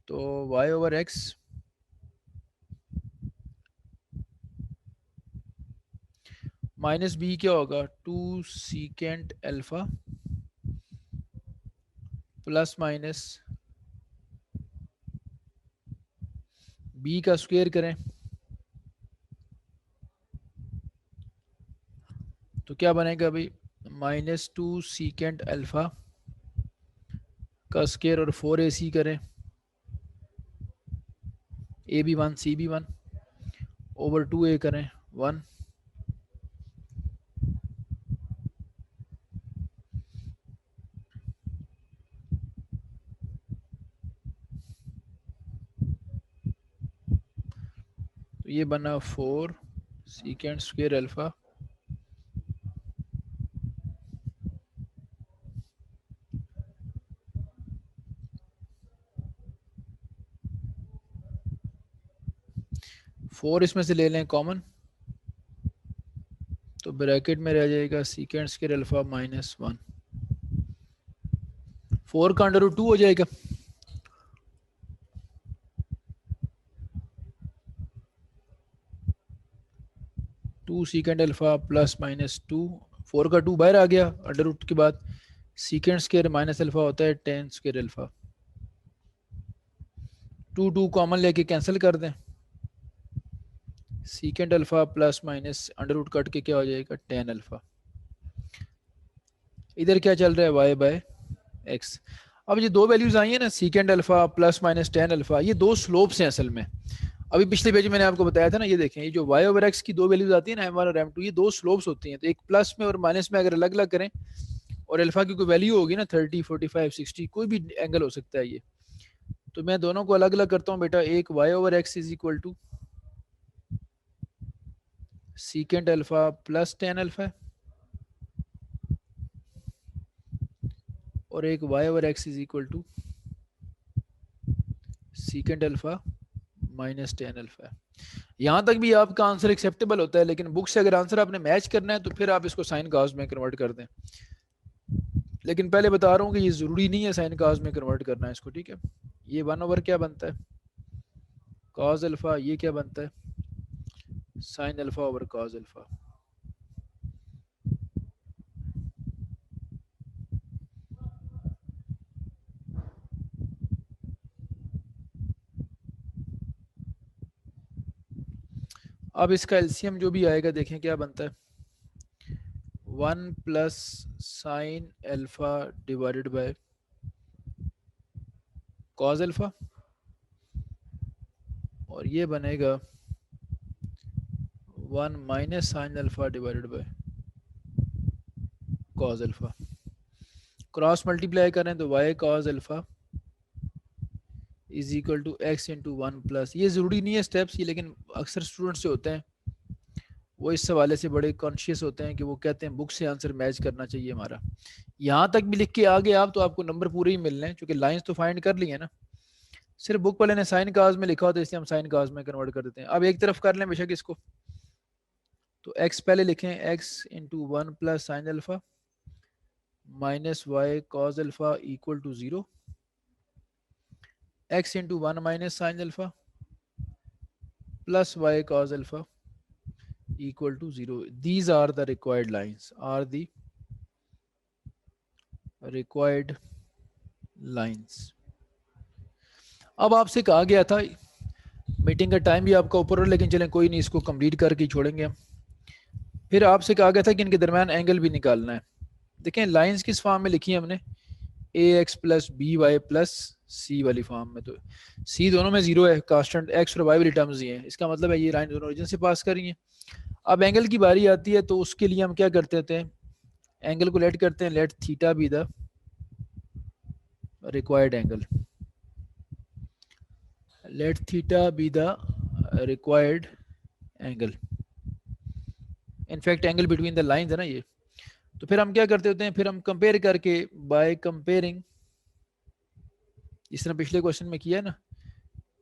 तो y over X minus B क्या होगा 2 secant alpha plus minus B का स्क्वायर करें तो क्या बनेगा भाई, माइनस 2 सीकेंट अल्फा का स्क्वायर और 4ac करें, ए भी 1 सी भी 1 ओवर 2a करें 1। तो ये बना 4 सीकेंट स्क्वायर अल्फा फोर इसमें से ले लें कॉमन, तो ब्रैकेट में रह जाएगा सीकेंट स्क्वायर अल्फा माइनस 1, 4 का अंडर रूट 2 हो जाएगा। Two secant alpha plus minus 2, 4 का 2 बाहर आ गया अंडर रूट के बाद, सीकेंट स्क्वायर माइनस अल्फा होता है 10 स्क्वायर अल्फा, 2 कॉमन लेके कैंसिल कर दें, secant alpha plus minus under root cut के क्या हो जाएगा 10 अल्फा। इधर क्या चल रहा है वाई बाय एक्स। अब ये दो वैल्यूज आई है ना secant alpha plus minus 10 alpha, ये दो स्लोप्स हैं असल में। अभी पिछले पेज में मैंने आपको बताया था ना, ये देखें ये जो y ओवर x की दो वैल्यूज आती है ना m1 और m2, ये दो स्लोप्स होती हैं। तो एक प्लस में और माइनस में अगर अलग अलग करें और अल्फा की कोई वैल्यू होगी ना 30 45 60 कोई भी एंगल हो सकता है ये, तो मैं दोनों को अलग अलग करता हूँ बेटा। एक y over x is equal to secant alpha plus 10 alpha, और एक y over x is equal to secant alpha minus 10 alpha. यहाँ तक भी आपका आंसर एक्सेप्टेबल होता है, लेकिन बुक से अगर आंसर आपने मैच करना है तो फिर आप इसको साइन काज में कन्वर्ट कर दें। लेकिन पहले बता रहा हूँ कि ये ज़रूरी नहीं है साइन काज में कन्वर्ट करना है इसको, ठीक है। ये 1 ओवर क्या बनता है कॉज अल्फा, ये क्या बनता है sine alpha over cos alpha. अब इसका एलसीएम जो भी आएगा देखें क्या बनता है, 1 plus sine alpha divided by cos alpha, और ये बनेगा 1 minus sine alpha divided by cos alpha. Cross multiply करें तो y cos alpha is equal to X into 1 plus, ये ज़रूरी नहीं है स्टेप्स ये, लेकिन अक्सर स्टूडेंट्स जो होते हैं वो इस हवाले से बड़े कॉन्शियस होते हैं कि वो कहते हैं बुक से आंसर मैच करना चाहिए हमारा। यहाँ तक भी लिख के आ गए आप तो आपको नंबर पूरे ही मिलने हैं, क्योंकि लाइंस तो फाइंड कर ली है ना। सिर्फ बुक वाले ने साइन काज में लिखा होता है इसलिए हम साइन काज में कन्वर्ट कर देते हैं। अब एक तरफ कर लें बेशक इसको, तो x पहले लिखें, x into 1 plus sine alpha minus Y cos alpha equal to 0, x into 1 minus sine alpha plus Y cos alpha equal to 0. These are the required lines, are the required lines. अब आपसे कहा गया था, मीटिंग का टाइम भी आपका ऊपर है लेकिन चलें कोई नहीं, इसको कंप्लीट करके ही छोड़ेंगे हम। फिर आपसे कहा गया था कि इनके दरमियान एंगल भी निकालना है। देखें लाइंस किस फॉर्म में लिखी है हमने, A X plus B Y plus C वाली फॉर्म में, तो सी दोनों में 0 है, कांस्टेंट एक्स और वाई वाली टर्म्स ही हैं, इसका मतलब है ये लाइन दोनों ओरिजिन से पास कर रही हैं। अब एंगल की बारी आती है तो उसके लिए हम क्या करते हैं, एंगल को लेट करते हैं, late theta be the required angle, late theta be the required angle, in fact angle between the lines है ना ये। तो फिर हम क्या करते होते हैं, फिर हम कंपेयर करके बाय कंपेयरिंग, जिस तरह पिछले क्वेश्चन में किया है ना,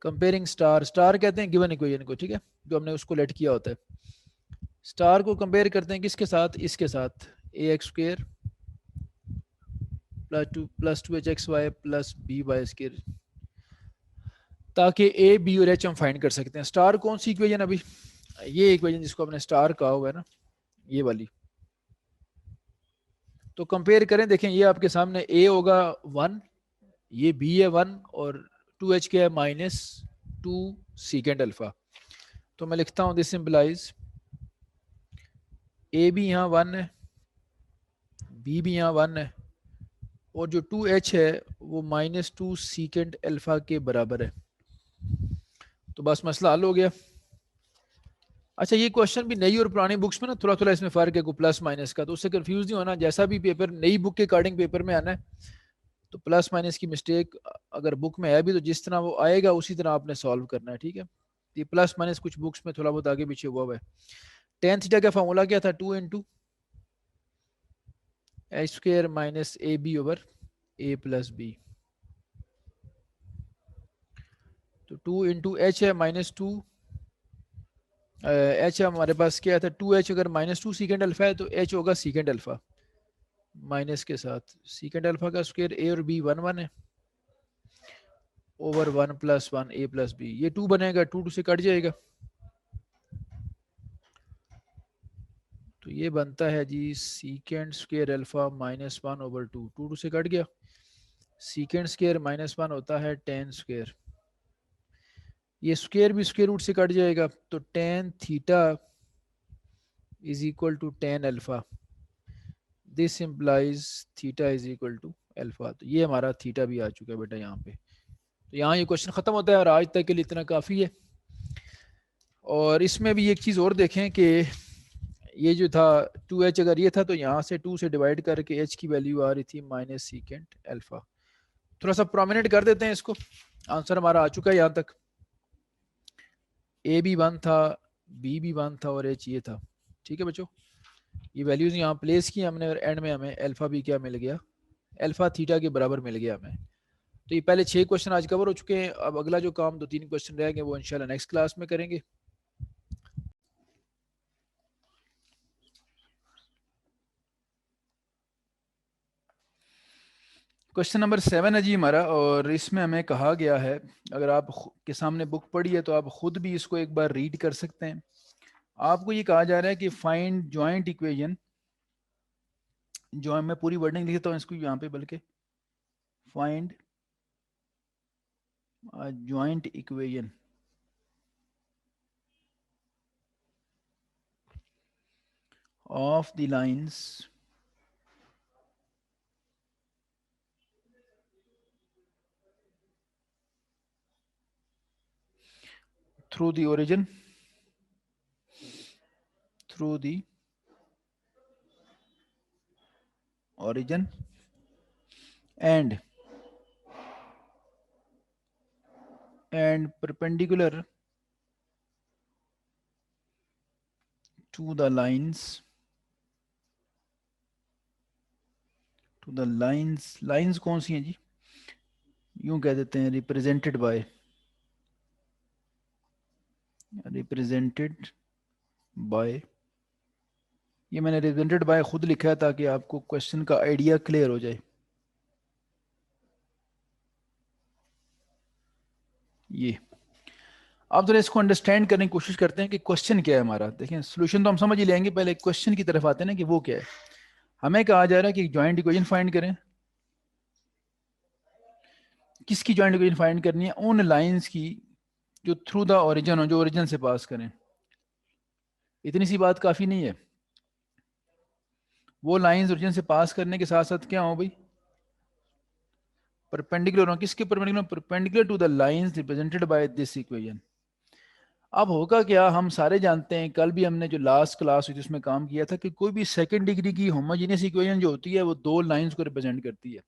कंपेयरिंग स्टार, स्टार कहते हैं गिवन इक्वेशन को, ठीक है, जो हमने उसको लेट किया होता है। स्टार को कंपेयर करते हैं किसके साथ, इसके साथ, A X square plus two H X Y plus B Y square, ताकि ए बी और एच हम फाइंड कर सकते हैं। स्टार कौन सी इक्वेशन, अभी ये इक्वेशन जिसको हमने स्टार कहा हुआ है ना, ये वाली। तो कंपेयर करें, देखें ये आपके सामने ए होगा 1, ये बी है 1 और 2h क्या है -2 सीकेंड अल्फा। तो मैं लिखता हूँ दिस सिंपलाइज ए भी यहाँ 1 है, बी भी यहाँ 1 है, और जो 2h है वो -2 सीकेंड अल्फा के बराबर है। तो बस मसला हल हो गया। अच्छा ये क्वेश्चन भी नई और पुरानी बुक्स में ना थोड़ा थोड़ा इसमें फ़र्क है, को प्लस माइनस का, तो उससे कंफ्यूज नहीं होना। जैसा भी पेपर नई बुक के अकॉर्डिंग पेपर में आना है, तो प्लस माइनस की मिस्टेक अगर बुक में है भी तो जिस तरह वो आएगा उसी तरह आपने सॉल्व करना है, ठीक है। ये प्लस माइनस कुछ बुक्स में थोड़ा बहुत आगे पीछे हुआ है। टेन थीटा का फॉर्मूला क्या था, 2 into H square minus A B over A plus B. तो 2 इंटू एच है -2, एच हमारे पास क्या था 2h, अगर -2 सीकेंड अल्फा है तो h होगा सीकेंड अल्फा माइनस के साथ सीकेंड अल्फा का स्क्वायर, ए और बी 1 1 है ओवर 1 प्लस 1 ए प्लस बी, ये 2 बनेगा, 2 से कट जाएगा, तो ये बनता है जी सीकेंड स्क्वायर अल्फा -1 ओवर 2, 2 से कट गया, सीकेंड स्क्वायर -1 होता है टेन स्क्वायर, ये स्क्वायर भी स्क्वायर रूट से कट जाएगा, तो tan theta is equal to tan alpha, this implies theta is equal to alpha. तो ये हमारा थीटा भी आ चुका है बेटा यहाँ पे। तो यहाँ ये क्वेश्चन ख़त्म होता है और आज तक के लिए इतना काफ़ी है। और इसमें भी एक चीज़ और देखें कि ये जो था 2h अगर ये था तो यहाँ से 2 से डिवाइड करके h की वैल्यू आ रही थी माइनस सीकेंड अल्फा। थोड़ा सा प्रोमिनेंट कर देते हैं इसको, आंसर हमारा आ चुका है यहाँ तक, a भी 1 था, b भी 1 था और h ये था, ठीक है बच्चों। ये वैल्यूज यहाँ प्लेस की हमने और एंड में हमें अल्फा भी क्या मिल गया, अल्फा थीटा के बराबर मिल गया हमें। तो ये पहले 6 क्वेश्चन आज कवर हो चुके हैं। अब अगला जो काम 2-3 क्वेश्चन रहेंगे वो इंशाल्लाह नेक्स्ट क्लास में करेंगे। क्वेश्चन नंबर 7 है जी हमारा, और इसमें हमें कहा गया है, अगर आप के सामने बुक पढ़ी है तो आप खुद भी इसको एक बार रीड कर सकते हैं आपको ये कहा जा रहा है कि फाइंड जॉइंट इक्वेशन, जो मैं पूरी वर्डिंग लिखता हूँ इसको यहाँ पे, बल्कि find joint equation of the lines through the origin and perpendicular to the lines lines कौन सी हैं जी, यूं कह देते हैं represented by, ये मैंने represented by खुद लिखा है ताकि आपको क्वेश्चन का आइडिया क्लियर हो जाए। ये आप जरा इसको अंडरस्टैंड करने की कोशिश करते हैं कि क्वेश्चन क्या है हमारा। देखें सोल्यूशन तो हम समझ ही लेंगे, पहले क्वेश्चन की तरफ आते हैं ना कि वो क्या है। हमें कहा जा रहा है कि जॉइंट इक्वेशन फाइंड करें। किसकी जॉइंट इक्वेशन फाइंड करनी है? उन लाइंस की जो थ्रू द ओरिजिन हो, जो ओरिजिन से पास करें। इतनी सी बात काफी नहीं है। वो लाइंस ओरिजिन से पास करने के साथ साथ क्या हो भाई, परपेंडिकुलर हो। किसके perpendicular? Perpendicular to the lines represented by this equation. अब होगा क्या, हम सारे जानते हैं, कल भी हमने जो लास्ट क्लास हुई थी उसमें काम किया था कि कोई भी सेकंड डिग्री की होमोजेनियस इक्वेशन जो होती है वो दो लाइंस को रिप्रेजेंट करती है।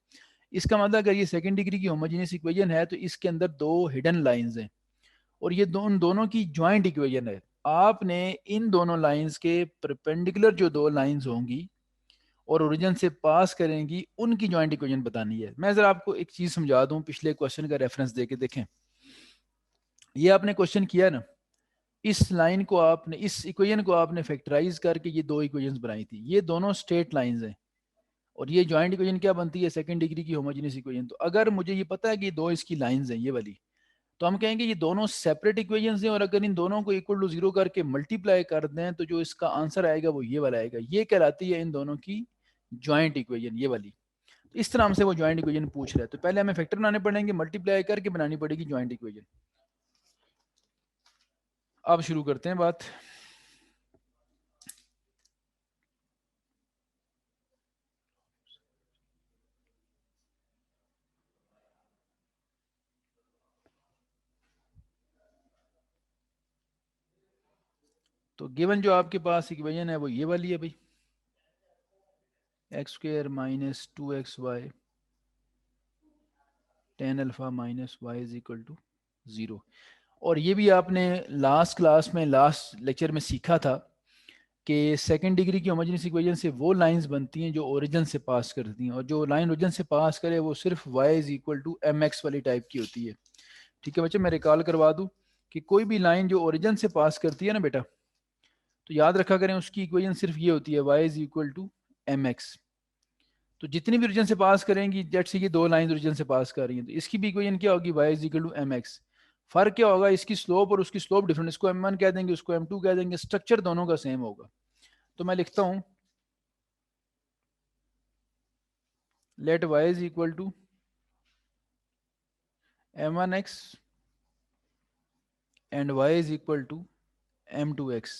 इसका मतलब अगर ये सेकंड डिग्री की होमोजेनियस इक्वेशन है तो इसके अंदर दो हिडन लाइंस हैं और ये उन दोनों की ज्वाइंट इक्वेशन है। आपने इन दोनों लाइंस के परपेंडिकुलर जो दो लाइंस होंगी और ओरिजिन से पास करेंगी, उनकी ज्वाइंट इक्वेशन बतानी है। मैं जरा आपको एक चीज समझा दूं, पिछले क्वेश्चन का रेफरेंस देके देखें। ये आपने क्वेश्चन किया ना, इस लाइन को आपने, इस इक्वेशन को आपने फैक्टराइज करके ये दो इक्वेशंस बनाई थी। ये दोनों स्ट्रेट लाइंस हैं और ये जॉइंट इक्वेशन क्या बनती है? सेकंड डिग्री की होमोजेनियस इक्वेशन। तो अगर मुझे ये पता है कि दो इसकी लाइंस हैं ये वाली, तो हम कहेंगे ये दोनों सेपरेट इक्वेशंस हैं और अगर इन दोनों को इक्वल टू जीरो करके मल्टीप्लाई कर दें तो जो इसका आंसर आएगा वो ये वाला आएगा। ये कहलाती है इन दोनों की ज्वाइंट इक्वेशन, ये वाली। तो इस तरह हमसे वो ज्वाइंट इक्वेशन पूछ रहा है, तो पहले हमें फैक्टर बनाने पड़ेंगे, मल्टीप्लाई करके बनानी पड़ेगी ज्वाइंट इक्वेशन। अब शुरू करते हैं बात। तो गिवन जो आपके पास इक्वेशन है वो ये वाली है भाई, X square minus 2xy tan alpha minus Y is equal to 0। और ये भी आपने लास्ट क्लास में, लास्ट लेक्चर में सीखा था कि सेकंड डिग्री की होमोजेनियस इक्वेशन से वो लाइंस बनती हैं जो ओरिजिन से पास करती हैं, और जो लाइन ओरिजिन से पास करे वो सिर्फ y is equal to M X वाली टाइप की होती है। ठीक है बच्चे, मैं रिकॉल करवा दूं कि कोई भी लाइन जो ओरिजिन से पास करती है ना बेटा, तो याद रखा करें उसकी इक्वेशन सिर्फ ये होती है, y is equal to M X. तो जितनी भी रीजन से पास करेंगी, जेट से ये दो लाइन रीजन से पास कर रही हैं, तो इसकी भी इक्वेशन क्या होगी? y is equal to M X. फर्क क्या होगा? इसकी स्लोप और उसकी स्लोप डिफरेंट, इसको m1 कह देंगे, उसको m2 कह देंगे, स्ट्रक्चर दोनों का सेम होगा। तो मैं लिखता हूं let y is equal to m1x and y is equal to m2x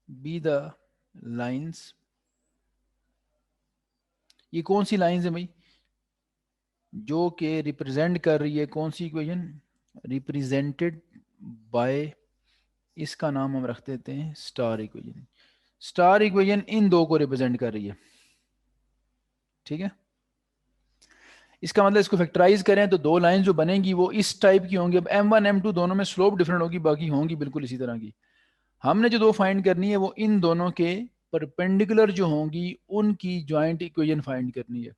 be the lines. ये कौन सी लाइंस है भाई? जो कि रिप्रेजेंट कर रही है कौन सी इक्वेशन? रिप्रेजेंटेड बाय, इसका नाम हम रख देते हैं star equation. Star equation in दो को रिप्रेजेंट कर रही है। ठीक है, इसका मतलब इसको फैक्टराइज करें तो दो लाइन जो बनेंगी वो इस टाइप की होंगी। अब m1 m2 दोनों में स्लोप डिफरेंट होगी, बाकी होंगी बिल्कुल इसी तरह की। हमने जो दो फाइंड करनी है वो इन दोनों के परपेंडिकुलर जो होंगी उनकी ज्वाइंट इक्वेशन फाइंड करनी है।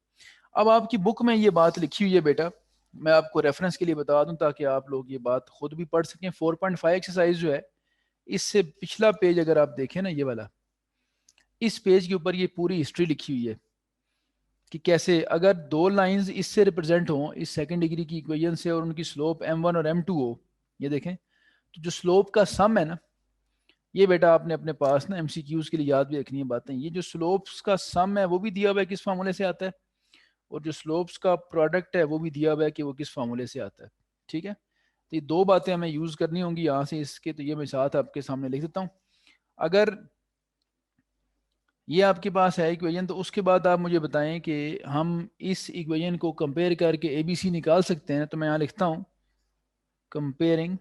अब आपकी बुक में ये बात लिखी हुई है बेटा, मैं आपको रेफरेंस के लिए बता दूं ताकि आप लोग ये बात खुद भी पढ़ सकें। 4.5 एक्सरसाइज जो है, इससे पिछला पेज अगर आप देखें ना, ये वाला, इस पेज के ऊपर ये पूरी हिस्ट्री लिखी हुई है कि कैसे अगर दो लाइंस इससे रिप्रेजेंट हो, इस सेकंड डिग्री की इक्वेशन से, और उनकी स्लोप m1 और m2 हो, ये देखें, तो जो स्लोप का सम है ना, ये बेटा आपने अपने पास ना एमसीक्यूज के लिए याद भी रखनी है बातें। ये जो स्लोप्स का सम है वो भी दिया हुआ है किस फार्मूले से आता है, और जो स्लोप्स का प्रोडक्ट है वो भी दिया हुआ है कि वो किस फार्मूले से आता है। ठीक है, तो ये दो बातें हमें यूज करनी होंगी यहाँ से इसके, तो ये मैं साथ आपके सामने लिख देता हूँ। अगर ये आपके पास है इक्वेशन, तो उसके बाद आप मुझे बताएं कि हम इस इक्वेशन को कंपेयर करके एबीसी निकाल सकते हैं। तो मैं यहाँ लिखता हूँ comparing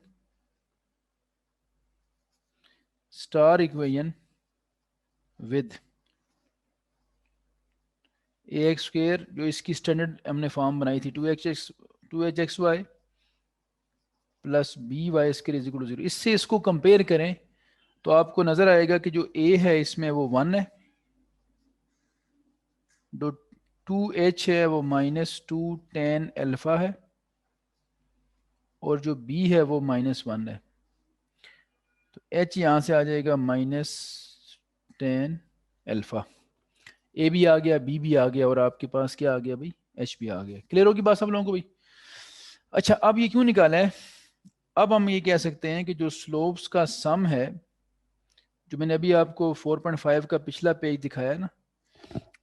star equation with A X square, जो इसकी स्टैंडर्ड हमने फॉर्म बनाई थी 2h(x)(2h(xy) plus B Y square is equal to 0। इससे इसको कंपेयर करें तो आपको नजर आएगा कि जो ए है इसमें वो 1 है, जो 2h है वो -2 tan अल्फा है, और जो बी है वो -1 है। तो h यहाँ से आ जाएगा -tan अल्फा। ए भी आ गया, बी भी आ गया, और आपके पास क्या आ गया भाई, एच भी आ गया। क्लियर होगी बात सब लोगों को भाई? अच्छा, अब ये क्यों निकाला है? अब हम ये कह सकते हैं कि जो स्लोप्स का सम है, जो मैंने अभी आपको 4.5 का पिछला पेज दिखाया है ना,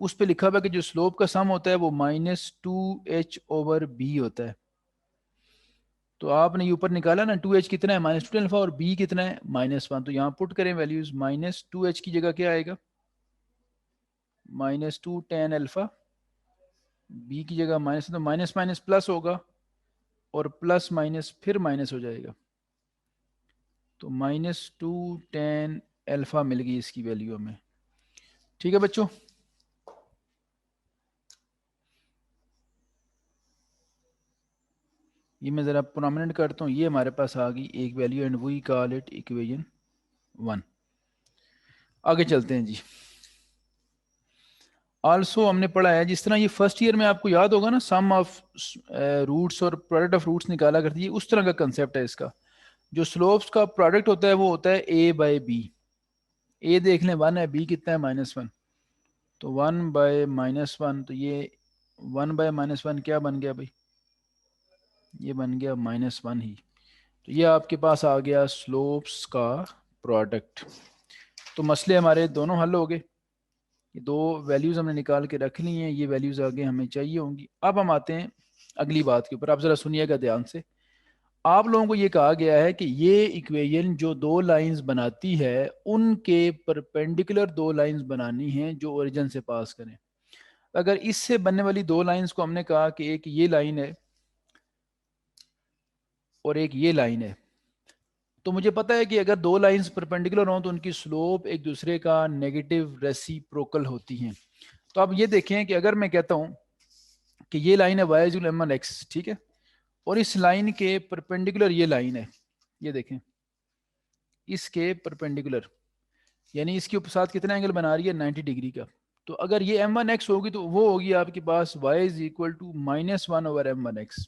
उस पे लिखा हुआ है कि जो स्लोप का सम होता है वो -2h/b होता है। तो आपने ये ऊपर निकाला ना 2h कितना है, -2 अल्फा, और b कितना है, -1। तो यहाँ पुट करें वैल्यूज, -2h की जगह क्या आएगा, -2 tan अल्फा, b की जगह माइनस, तो माइनस माइनस प्लस होगा, और प्लस माइनस फिर माइनस हो जाएगा। तो -2 tan अल्फा मिल गई इसकी वैल्यू हमें। ठीक है बच्चों, ये मैं ज़रा प्रोमिनेंट करता हूँ, ये हमारे पास आ गई एक value, and we call it equation 1। आगे चलते हैं जी। आल्सो हमने पढ़ा है, जिस तरह ये फर्स्ट ईयर में आपको याद होगा ना, सम ऑफ रूट्स और प्रोडक्ट ऑफ रूट्स निकाला करती है, उस तरह का कंसेप्ट है इसका। जो स्लोप्स का प्रोडक्ट होता है वो होता है ए बाय बी। ए देख लें 1 है, बी कितना है, -1। तो 1/-1, तो ये 1/-1 क्या बन गया भाई, ये बन गया -1 ही। तो ये आपके पास आ गया स्लोप्स का प्रोडक्ट। तो मसले हमारे दोनों हल हो गए। ये दो वैल्यूज़ हमने निकाल के रख ली हैं, ये वैल्यूज़ आगे हमें चाहिए होंगी। अब हम आते हैं अगली बात के ऊपर, आप ज़रा सुनिएगा ध्यान से। आप लोगों को ये कहा गया है कि ये इक्वेशन जो दो लाइंस बनाती है, उनके परपेंडिकुलर दो लाइंस बनानी हैं जो ओरिजिन से पास करें। अगर इससे बनने वाली दो लाइंस को हमने कहा कि एक ये लाइन है और एक ये लाइन है, तो मुझे पता है कि अगर दो लाइंस परपेंडिकुलर हों तो उनकी स्लोप एक दूसरे का नेगेटिव रेसिप्रोकल होती हैं। तो अब ये देखें कि अगर मैं कहता हूं कि ये लाइन है y=mx, ठीक है, और इस लाइन के परपेंडिकुलर ये लाइन है, ये देखें इसके परपेंडिकुलर, यानी इसके साथ कितना एंगल बना रही है, 90 डिग्री का। तो अगर ये m1x होगी तो वो होगी आपके पास y=-1/m1x।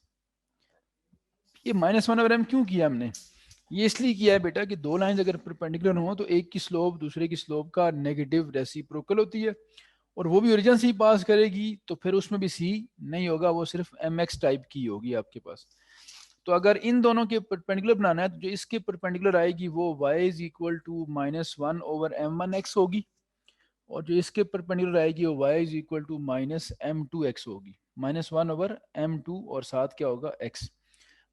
ये -1/m क्यों किया हमने? ये इसलिए किया है बेटा कि दो लाइंस अगर परपेंडिकुलर हो तो एक की स्लोप दूसरे की स्लोप का नेगेटिव रेसिप्रोकल होती है, और वो भी ओरिजिन से ही पास करेगी, तो फिर उसमें भी सी नहीं होगा, वो सिर्फ mx टाइप की होगी आपके पास। तो अगर इन दोनों के परपेंडिकुलर बनाना है तो जो इसके परपेंडिकुलर आएगी वो y=-1/m1x होगी, और जो इसके परपेंडिकुलर आएगी वो y=-m2x होगी, -1/m2, और साथ क्या होगा, x।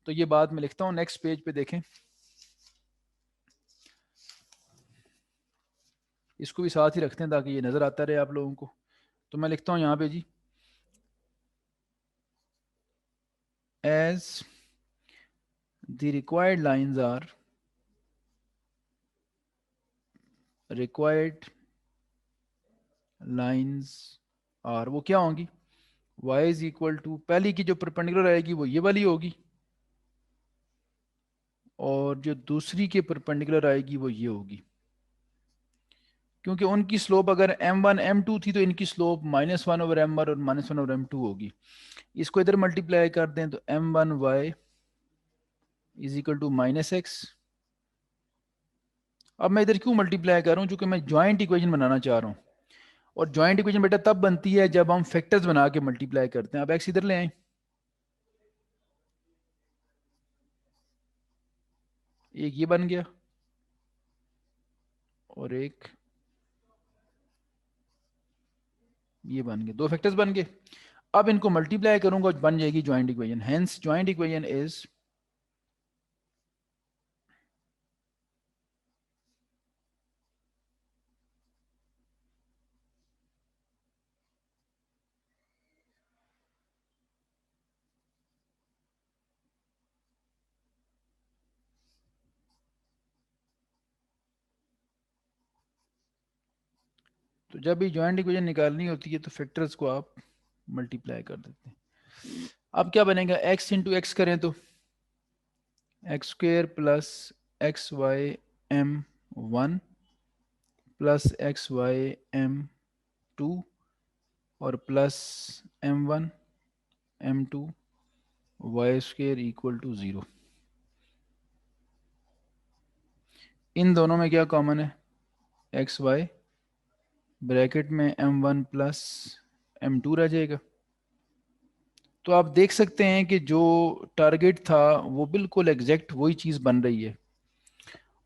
तो ये बात मैं लिखता हूँ, नेक्स्ट पेज पे देखें, इसको भी साथ ही रखते हैं ताकि ये नज़र आता रहे आप लोगों को। तो मैं लिखता हूँ यहाँ पे जी, as the required lines are required lines are, वो क्या होंगी, y=, पहली की जो परपेंडिकुलर आएगी वो ये वाली होगी, और जो दूसरी के परपेंडिकुलर आएगी वो ये होगी। क्योंकि उनकी स्लोप अगर m1 m2 थी तो इनकी स्लोप -1/m1 और -1/m2 होगी। इसको इधर मल्टीप्लाई कर दें तो m1y = -x। अब मैं इधर क्यों मल्टीप्लाई कर रहा हूँ, क्योंकि मैं ज्वाइंट इक्वेशन बनाना चाह रहा हूँ, और ज्वाइंट इक्वेशन बेटा तब बनती है जब हम फैक्टर्स बना के मल्टीप्लाई करते हैं। अब x इधर ले आए, एक ये बन गया, और एक ये बन गए, दो फैक्टर्स बन गए। अब इनको मल्टीप्लाई करूंगा, बन जाएगी joint equation. Hence joint equation is तो जब भी ज्वाइंट इक्वेशन निकालनी होती है तो फैक्टर्स को आप मल्टीप्लाई कर देते हैं। अब क्या बनेगा, x इंटू एक्स करें तो X square plus X Y M one plus X Y M two और plus M one M two Y square equal to zero. इन दोनों में क्या कॉमन है, एक्स वाई, ब्रैकेट में M one plus M two रह जाएगा। तो आप देख सकते हैं कि जो टारगेट था वो बिल्कुल एग्जैक्ट वही चीज़ बन रही है।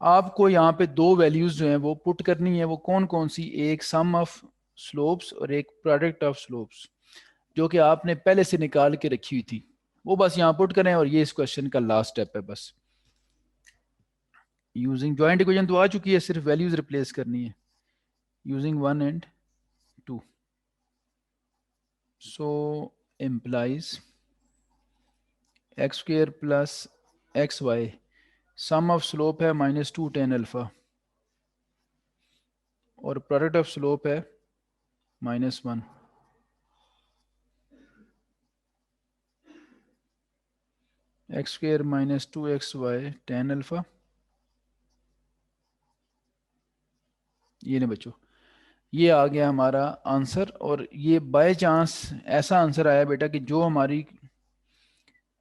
आपको यहाँ पे दो वैल्यूज जो हैं वो पुट करनी है, वो कौन कौन सी, एक सम ऑफ स्लोप्स और एक प्रोडक्ट ऑफ स्लोप्स, जो कि आपने पहले से निकाल के रखी हुई थी, वो बस यहाँ पुट करें और ये इस क्वेश्चन का लास्ट स्टेप है। बस यूजिंग ज्वाइंट इक्वेशन तो आ चुकी है, सिर्फ वैल्यूज रिप्लेस करनी है using one and two. So implies X square plus X Y, sum of slope है माइनस टू टेन अल्फा और प्रोडक्ट ऑफ स्लोप है minus one. X square minus two X Y tan alpha, ये नहीं बच्चों, ये आ गया हमारा आंसर। और ये बाय चांस ऐसा आंसर आया बेटा कि जो हमारी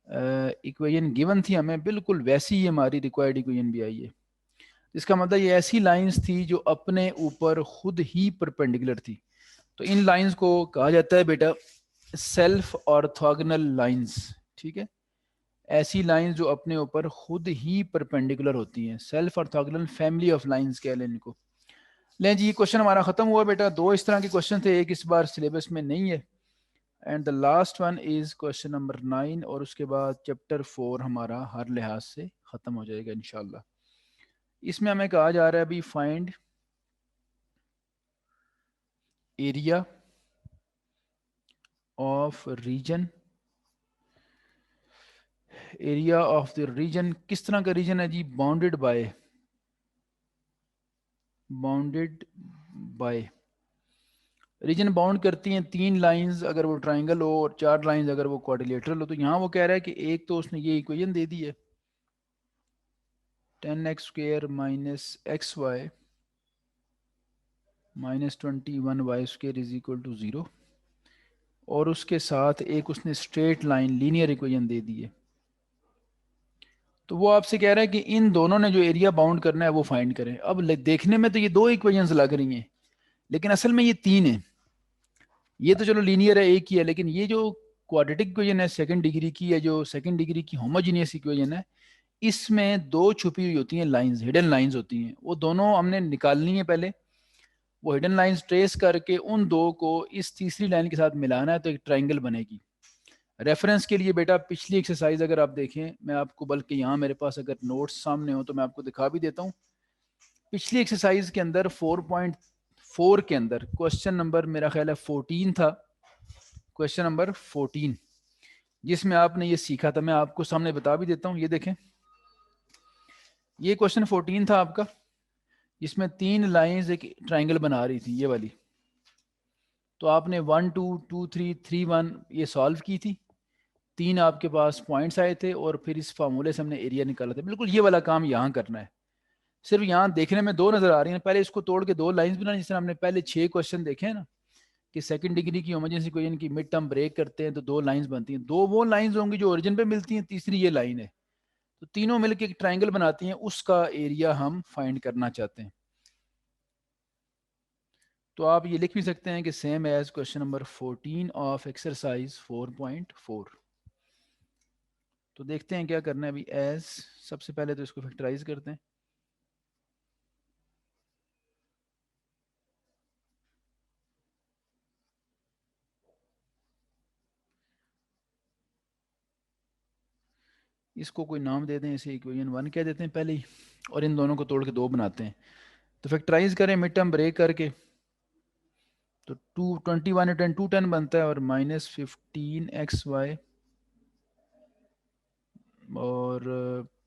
इक्वेशन गिवन थी हमें, बिल्कुल वैसी ही हमारी रिक्वायर्ड इक्वेशन भी आई है। इसका मतलब ये ऐसी लाइंस थी जो अपने ऊपर खुद ही परपेंडिकुलर थी। तो इन लाइंस को कहा जाता है बेटा सेल्फ ऑर्थोगोनल लाइंस। ठीक है, ऐसी लाइंस जो अपने ऊपर खुद ही परपेंडिकुलर होती हैं, self orthogonal family of lines कह लें इनको। लें जी, ये क्वेश्चन हमारा खत्म हुआ बेटा। दो इस तरह के क्वेश्चन थे, एक इस बार सिलेबस में नहीं है, and the last one is question number 9, और उसके बाद चैप्टर 4 हमारा हर लिहाज से खत्म हो जाएगा इंशाल्लाह। इसमें हमें कहा जा रहा है अभी find area of region. Area of the region किस तरह का रीजन है जी, बाउंडेड बाय रीजन बाउंड करती हैं तीन लाइंस अगर वो ट्राइंगल हो और चार लाइंस अगर वो क्वाड्रिलेटरल हो। तो यहाँ वो कह रहा है कि एक तो उसने ये इक्वेशन दे दी है 10x square minus X Y minus 21y square is equal to zero, और उसके साथ एक उसने स्ट्रेट लाइन लीनियर इक्वेशन दे दी है। तो वो आपसे कह रहा है कि इन दोनों ने जो एरिया बाउंड करना है वो फाइंड करें। अब देखने में तो ये दो इक्वेशंस लग रही हैं, लेकिन असल में ये तीन है। ये तो चलो लीनियर है, एक ही है, लेकिन ये जो क्वाड्रेटिक इक्वेशन है सेकंड डिग्री की, है जो सेकंड डिग्री की होमोजीनियस इक्वेशन है, इसमें दो छुपी हुई होती हैं लाइंस, हिडन लाइंस होती हैं। वो दोनों हमने निकालनी है पहले। वो हिडन लाइंस ट्रेस करके उन दो को इस तीसरी लाइन के साथ मिलाना है तो एक ट्राइंगल बनेगी। रेफरेंस के लिए बेटा पिछली एक्सरसाइज अगर आप देखें, मैं आपको, बल्कि यहाँ मेरे पास अगर नोट्स सामने हो तो मैं आपको दिखा भी देता हूँ। पिछली एक्सरसाइज के अंदर 4.4 के अंदर क्वेश्चन नंबर मेरा ख्याल है 14 था, क्वेश्चन नंबर 14, जिसमें आपने ये सीखा था। मैं आपको सामने बता भी देता हूँ, ये देखें, ये क्वेश्चन 14 था आपका, जिसमें तीन लाइंस एक ट्राइंगल बना रही थी, ये वाली। तो आपने 1 2 2 3 3 1 ये सॉल्व की थी, तीन आपके पास पॉइंट्स आए थे, और फिर इस फार्मूले से हमने एरिया निकाला था। बिल्कुल ये वाला काम यहाँ करना है। सिर्फ यहाँ देखने में दो नजर आ रही हैं, पहले इसको तोड़ के दो लाइंस बनानी, जिस तरह हमने पहले 6 क्वेश्चन देखे हैं ना, कि सेकंड डिग्री की होमोजेनियस इक्वेशन की मिड टर्म ब्रेक करते हैं तो दो लाइंस बनती हैं। दो वो लाइंस होंगी जो ओरिजिन पे मिलती हैं, तीसरी ये लाइन है, तो तीनों मिलकर एक ट्राइंगल बनाती हैं, उसका एरिया हम फाइंड करना चाहते हैं। तो आप ये लिख भी सकते हैं कि same as question number 14 of exercise 4.4। तो देखते हैं क्या करना है अभी। एज सबसे पहले तो इसको फैक्टराइज करते हैं। इसको कोई नाम दे दें, इसे इक्वेशन 1 कह देते हैं पहले ही, और इन दोनों को तोड़ के 2 बनाते हैं। तो फैक्टराइज करें मिड टर्म ब्रेक करके, तो 221 10 210 बनता है, और -15xy और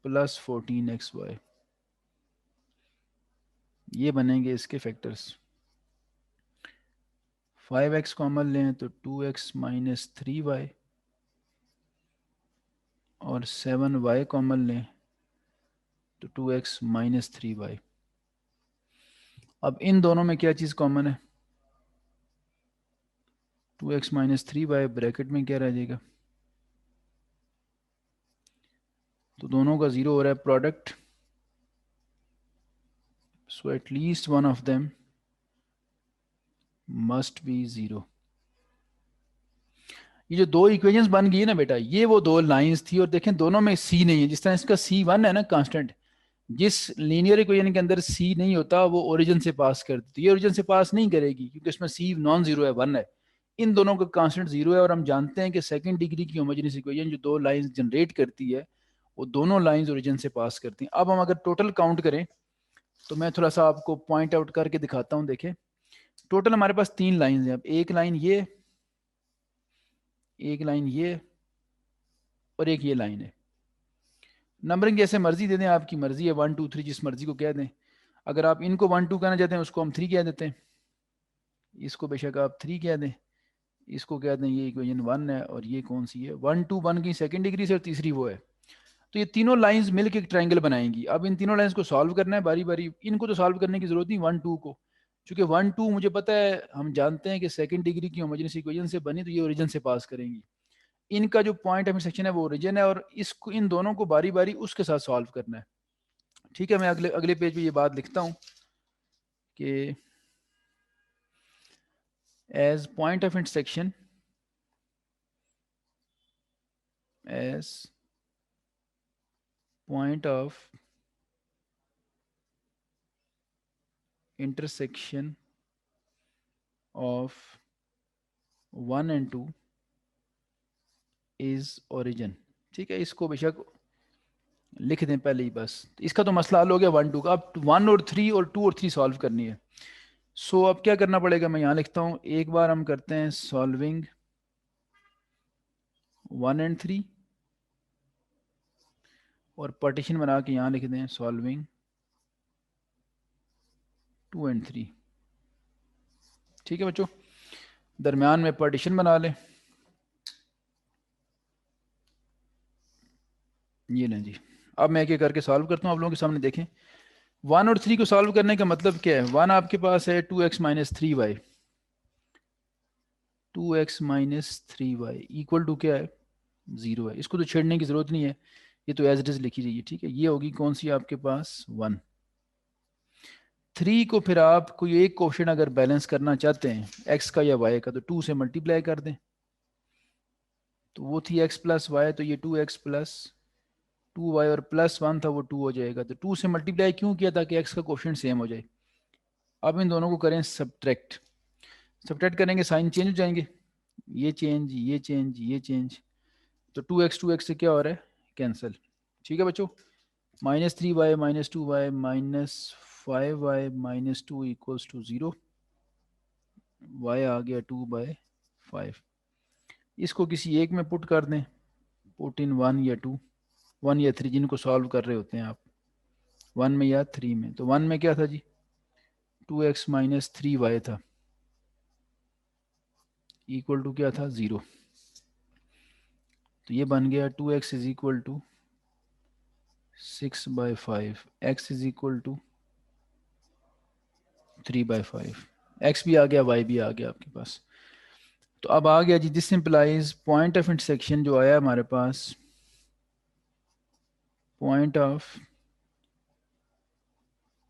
+14xy, ये बनेंगे इसके फैक्टर्स। 5x कॉमन लें तो 2x - 3y, और 7y कॉमन लें तो 2x - 3y। अब इन दोनों में क्या चीज़ कॉमन है? 2x - 3y, ब्रैकेट में क्या रह जाएगा? तो दोनों का 0 हो रहा है product, so at least one of them must be 0। ये जो दो इक्वेशंस बन गई है ना बेटा, ये वो दो लाइंस थी, और देखें दोनों में सी नहीं है। जिस तरह इसका C1 है ना कांस्टेंट, जिस लीनियर इक्वेशन के अंदर सी नहीं होता वो ओरिजिन से पास करती है, तो ये ओरिजिन से पास नहीं करेगी क्योंकि इसमें सी नॉन जीरो है, 1 है। इन दोनों का कांस्टेंट 0 है, और हम जानते हैं कि सेकंड डिग्री की होमोजेनियस इक्वेशन जो दो लाइंस जनरेट करती है, वो दोनों लाइंस ओरिजिन से पास करती हैं। अब हम अगर टोटल काउंट करें, तो मैं थोड़ा सा आपको पॉइंट आउट करके दिखाता हूँ। देखें, टोटल हमारे पास 3 लाइंस हैं। अब एक लाइन ये, एक लाइन ये, और एक ये लाइन है। नंबरिंग जैसे मर्जी दे दें, आपकी मर्जी है, 1 2 3 जिस मर्जी को कह दें। अगर आप इनको 1 2 कहना चाहते हैं, उसको हम 3 कह देते हैं। इसको बेशक आप 3 कह दें, इसको कह दें ये इक्वेशन 1 है, और ये कौन सी है? 1 2 1 की सेकंड डिग्री से, और तीसरी वो है। तो ये तीनों लाइंस मिलकर एक ट्रायंगल बनाएंगी। अब इन तीनों लाइंस को सॉल्व करना है बारी बारी। इनको तो सॉल्व करने की जरूरत नहीं 1 2 को, क्योंकि 1 2 मुझे पता है, हम जानते हैं कि सेकंड डिग्री की होमोजेनियस इक्वेशन से बनी, तो ये ओरिजिन से पास करेंगी। इनका जो पॉइंट ऑफ इंटरसेक्शन है वो ओरिजिन है, और इसको इन दोनों को बारी बारी उसके साथ सॉल्व करना है। ठीक है, मैं अगले अगले पेज पे ये बात लिखता हूँ कि as point of intersection, as point of intersection of 1 and 2 is origin. ठीक है, इसको बेशक लिख दें पहले ही बस। इसका तो मसला हल हो गया 1 2 का। अब 1 और 3 और 2 और 3 सॉल्व करनी है। सो अब क्या करना पड़ेगा, मैं यहाँ लिखता हूँ। एक बार हम करते हैं सॉल्विंग 1 and 3, और पार्टीशन बना के यहाँ लिख दें सॉल्विंग 2 and 3। ठीक है बच्चों, दरमियान में पार्टीशन बना लें। ये लें जी। अब मैं एक एक करके सॉल्व करता हूँ, आप लोगों के सामने देखें। 1 और 3 को सॉल्व करने का मतलब क्या है? 1 आपके पास है 2x - 3y, 2x - 3y equal to क्या है? 0 है। इसको तो छेड़ने की जरूरत नहीं है, ये तो एज इट इज लिखी जाइए। ठीक है, ये होगी कौन सी आपके पास? 1। 3 को फिर आप कोई एक क्वेश्चन अगर बैलेंस करना चाहते हैं, x का या y का, तो 2 से मल्टीप्लाई कर दें। तो वो थी x + y, तो ये 2x + 2y, और +1 था वो 2 हो जाएगा। तो 2 से मल्टीप्लाई क्यों किया? ताकि x का क्वेश्चन सेम हो जाए। अब इन दोनों को करें सब्ट्रैक्ट। सब्ट्रैक्ट करेंगे साइन चेंज हो जाएंगे, ये चेंज, ये चेंज, ये चेंज। तो 2x से क्या हो रहा है? कैंसिल। ठीक है बच्चों, -3y - 2y -5y - 2 = 0। y आ गया 2/5। इसको किसी एक में पुट कर दें, पुट इन 1 या 2, 1 या 3, जिनको सॉल्व कर रहे होते हैं आप, 1 में या 3 में। तो 1 में क्या था जी? 2x - 3y था, इक्वल टू क्या था? 0। तो ये बन गया 2x = 6/5, x = 3/5। x भी आ गया, y भी आ गया आपके पास। तो अब आ गया जी, this simplifies point of intersection जो आया हमारे पास, point of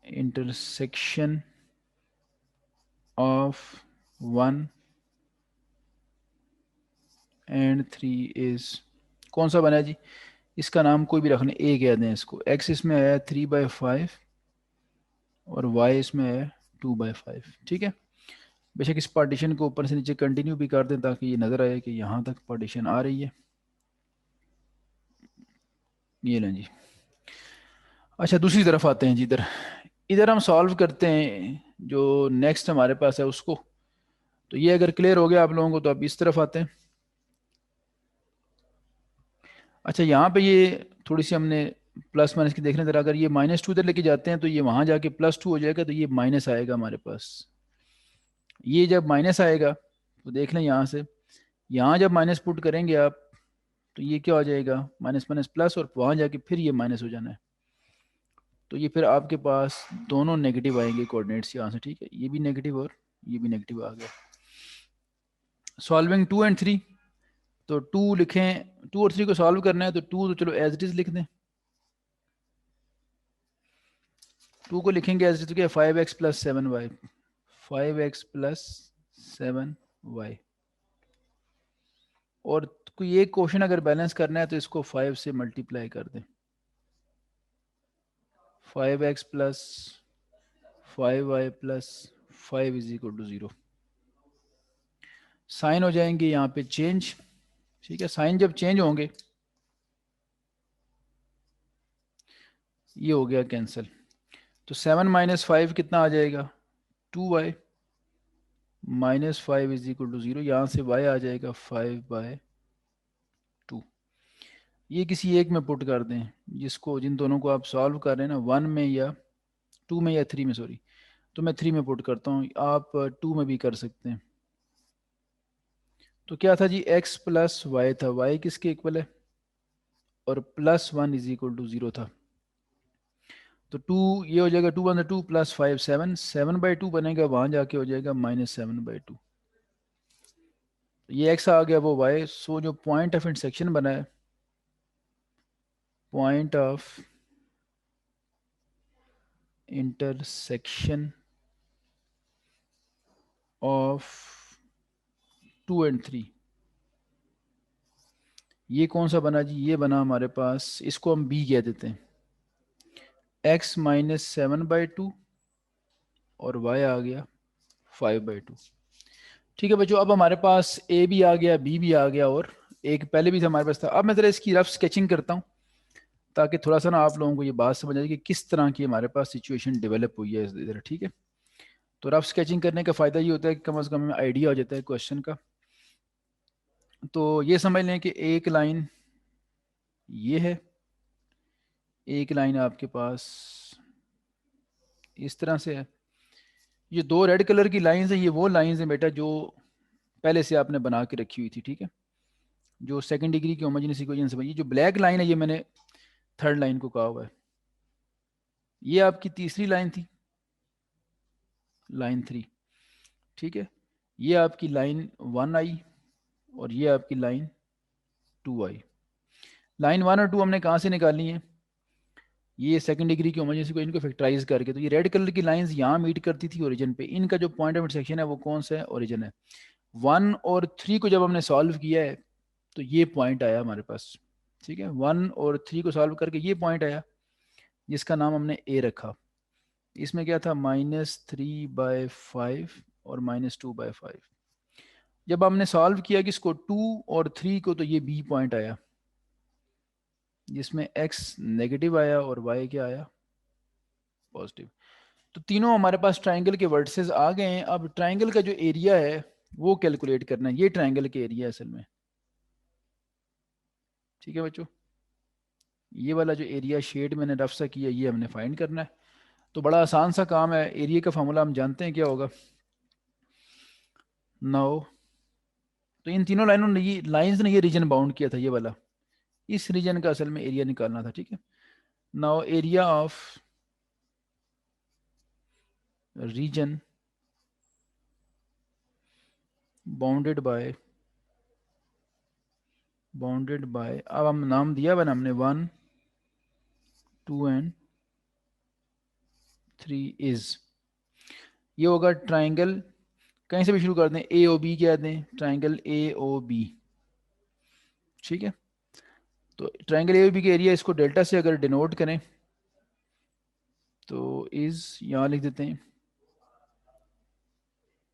intersection of 1 and 3 is, कौन सा बना है जी? इसका नाम कोई भी रखने, ए कह दें इसको। x इसमें आया 3/5, और y इसमें है 2/5। ठीक है, बेशक इस पार्टीशन को ऊपर से नीचे कंटिन्यू भी कर दें ताकि ये नज़र आए कि यहाँ तक पार्टीशन आ रही है। ये लें जी। अच्छा दूसरी तरफ आते हैं जी, इधर इधर हम सॉल्व करते हैं जो नेक्स्ट हमारे पास है उसको। तो ये अगर क्लियर हो गया आप लोगों को तो अब इस तरफ आते हैं। अच्छा यहाँ पे ये थोड़ी सी हमने प्लस माइनस की देख रहे हैं, अगर ये -2 इधर लेके जाते हैं तो ये वहाँ जाके +2 हो जाएगा, तो ये माइनस आएगा हमारे पास। ये जब माइनस आएगा तो देख लें यहाँ से, यहाँ जब माइनस पुट करेंगे आप तो ये क्या हो जाएगा, माइनस माइनस प्लस, और वहाँ जाके फिर ये माइनस हो जाना है। तो ये फिर आपके पास दोनों नेगेटिव आएंगे कोऑर्डिनेट्स यहाँ से, ठीक है, ये भी नेगेटिव और ये भी नेगेटिव आ गया। सॉल्विंग 2 एंड 3, तो 2 लिखें, 2 और 3 को सॉल्व करना है तो 2 तो चलो एज इट इज लिख दें। 2 को लिखेंगे एज इट इज, क्या 5x + 7y, 5x + 7y। और कोई एक क्वेश्चन अगर बैलेंस करना है तो इसको 5 से मल्टीप्लाई कर दें, 5x + 5y + 5 = 0। साइन हो जाएंगे यहाँ पे चेंज, ठीक है, साइन जब चेंज होंगे ये हो गया कैंसिल। तो 7 - 5 कितना आ जाएगा, 2y, -5 = 0, यहाँ से y आ जाएगा 5/2। ये किसी एक में पुट कर दें, जिसको जिन दोनों को आप सॉल्व कर रहे हैं ना, 1 में या 2 में या 3 में, सॉरी, तो मैं 3 में पुट करता हूँ, आप 2 में भी कर सकते हैं। तो क्या था जी, x + y था, y किसके इक्वल है, और +1 = 0 था। तो 2 ये हो जाएगा, 2 + 2 + 5 7, 7/2 बनेगा, वहाँ जाके हो जाएगा -7/2। ये x आ गया, वो y। सो जो पॉइंट ऑफ इंटरसेक्शन बना है, point of intersection of 2 and 3, ये कौन सा बना जी, ये बना हमारे पास, इसको हम b कह देते हैं, x -7/2 और y आ गया 5/2। ठीक है बच्चों, अब हमारे पास a भी आ गया, b भी आ गया, और एक पहले भी था हमारे पास था। अब मैं ज़रा इसकी रफ स्केचिंग करता हूँ ताकि थोड़ा सा ना आप लोगों को ये बात समझ आए कि किस तरह की हमारे पास सिचुएशन डेवलप हुई है इधर, ठीक है। तो रफ स्केचिंग करने का फ़ायदा ये होता है कि कम से कम हमें आइडिया हो जाता है क्वेश्चन का। तो ये समझ लें कि एक लाइन ये है, एक लाइन आपके पास इस तरह से है, ये दो रेड कलर की लाइंस हैं, ये वो लाइंस हैं बेटा जो पहले से आपने बना के रखी हुई थी, ठीक है, जो सेकंड डिग्री की होमोजेनियस इक्वेशन से बनी। ये जो ब्लैक लाइन है ये मैंने थर्ड लाइन को कहा हुआ है, ये आपकी तीसरी लाइन थी, लाइन 3, ठीक है, ये आपकी लाइन 1 आई और ये आपकी लाइन 2 आई। लाइन 1 और 2 हमने कहाँ से निकाली है, ये सेकंड डिग्री की होमोजेनियस इक्वेशन को फैक्टराइज करके। तो ये रेड कलर की लाइंस यहाँ मीट करती थी ओरिजिन पे, इनका जो पॉइंट ऑफ इंटरसेक्शन है वो कौन सा है, ओरिजिन है। 1 और 3 को जब हमने सॉल्व किया है तो ये पॉइंट आया हमारे पास, ठीक है, 1 और 3 को सॉल्व करके ये पॉइंट आया जिसका नाम हमने ए रखा। इसमें क्या था, -3/5 और -2/5। जब हमने सॉल्व किया कि इसको 2 और 3 को, तो ये बी पॉइंट आया जिसमें x नेगेटिव आया और y क्या आया, पॉजिटिव। तो तीनों हमारे पास ट्राइंगल के वर्टिसेस आ गए हैं। अब ट्राइंगल का जो एरिया है वो कैलकुलेट करना है, ये ट्राइंगल के एरिया है असल में, ठीक है बच्चों। ये वाला जो एरिया शेड मैंने रफ सा किया ये हमने फाइंड करना है। तो बड़ा आसान सा काम है, एरिया का फार्मूला हम जानते हैं क्या होगा, नाउ तो इन तीनों लाइनों ने, ये लाइंस ने ये रीजन बाउंड किया था, ये वाला, इस रीजन का असल में एरिया निकालना था, ठीक है। Now area of reason bounded by, अब हम नाम दिया बना हमने 1 2 एंड 3 इज, ये होगा ट्राइंगल, कहीं से भी शुरू कर दें, ए ओ बी कह दें, ट्राइंगल ए ओ बी, ठीक है। तो ट्राइंगल ए ओ बी के एरिया, इसको डेल्टा से अगर डिनोट करें तो इज यहाँ लिख देते हैं,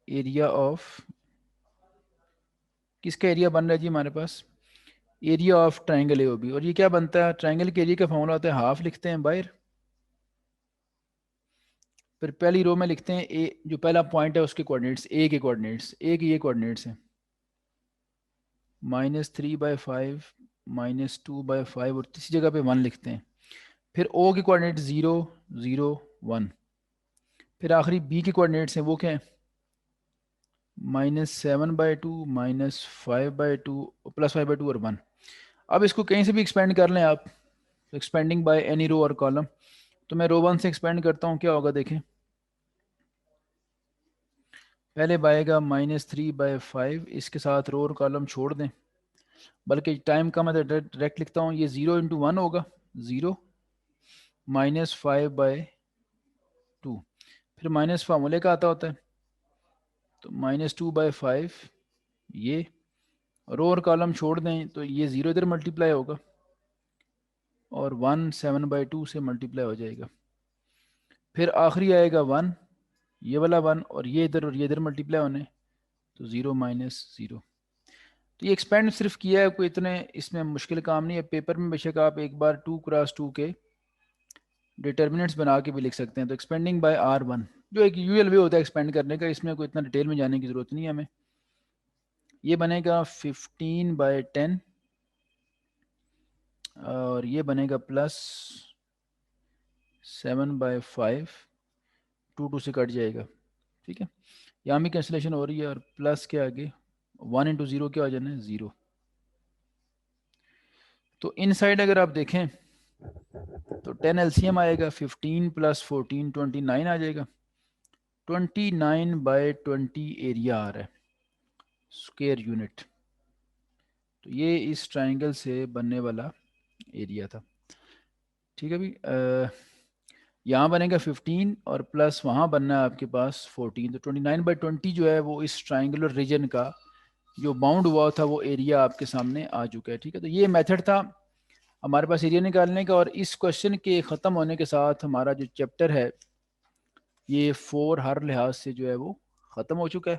एरिया ऑफ, किसका एरिया बन रहा है जी हमारे पास, एरिया ऑफ ट्राइंगल AOB। और ये क्या बनता है, ट्राइंगल के एरिया का फॉर्मूला होता है हाफ लिखते हैं बाहर, फिर पहली रो में लिखते हैं ए, जो पहला पॉइंट है उसके कोऑर्डिनेट्स, ए के कोऑर्डिनेट्स, ए के ये कोऑर्डिनेट्स हैं -3/5 -2/5 और तीसरी जगह पे 1 लिखते हैं। फिर ओ के कोऑर्डिनेट 0 0 1। फिर आखिरी बी के कोऑर्डिनेट्स हैं वो क्या है, -7/2 -5/2 +5/2 और 1। अब इसको कहीं से भी एक्सपेंड कर लें आप, एक्सपेंडिंग बाय एनी रो और कॉलम। तो मैं रो 1 से एक्सपेंड करता हूँ, क्या होगा देखें, पहले आएगा -3/5, इसके साथ रो और कॉलम छोड़ दें, बल्कि टाइम का मैं डायरेक्ट लिखता हूँ, ये 0 × 1 होगा, 0 -5/2। फिर माइनस फार्मूले का आता होता है, तो -2/5 ये, रो और कॉलम छोड़ दें तो ये 0 इधर मल्टीप्लाई होगा और 1 7/2 से मल्टीप्लाई हो जाएगा। फिर आखिरी आएगा 1, ये वाला 1 और ये इधर मल्टीप्लाई होने, तो 0 -0। तो ये एक्सपेंड सिर्फ किया है, कोई इतने इसमें मुश्किल काम नहीं है। पेपर में बेशक आप एक बार 2x2 के डिटर्मिनेंट्स बना के भी लिख सकते हैं। तो एक्सपेंडिंग बाय R1 जो एक यूजुअल वे होता है एक्सपेंड करने का, इसमें कोई इतना डिटेल में जाने की ज़रूरत नहीं है हमें। ये बनेगा 15/10 और ये बनेगा +7/5, 2 से कट जाएगा, ठीक है। यहाँ भी कैंसिलेशन हो रही है और प्लस के आगे 1 × 0 क्या हो जाना है, 0। तो इनसाइड अगर आप देखें तो 10 LCM आएगा, 15 + 14 29 आ जाएगा। 29/20 एरिया आ रहा है, स्क्वायर यूनिट। तो ये इस ट्राइंगल से बनने वाला एरिया था, ठीक है भाई। यहाँ बनेगा 15 और प्लस वहाँ बनना है आपके पास 14, तो 29/20 जो है वो इस ट्राइंगुलर रीजन का जो बाउंड हुआ था वो एरिया आपके सामने आ चुका है, ठीक है। तो ये मेथड था हमारे पास एरिया निकालने का, और इस क्वेश्चन के ख़त्म होने के साथ हमारा जो चैप्टर है ये 4 हर लिहाज से जो है वो ख़त्म हो चुका है।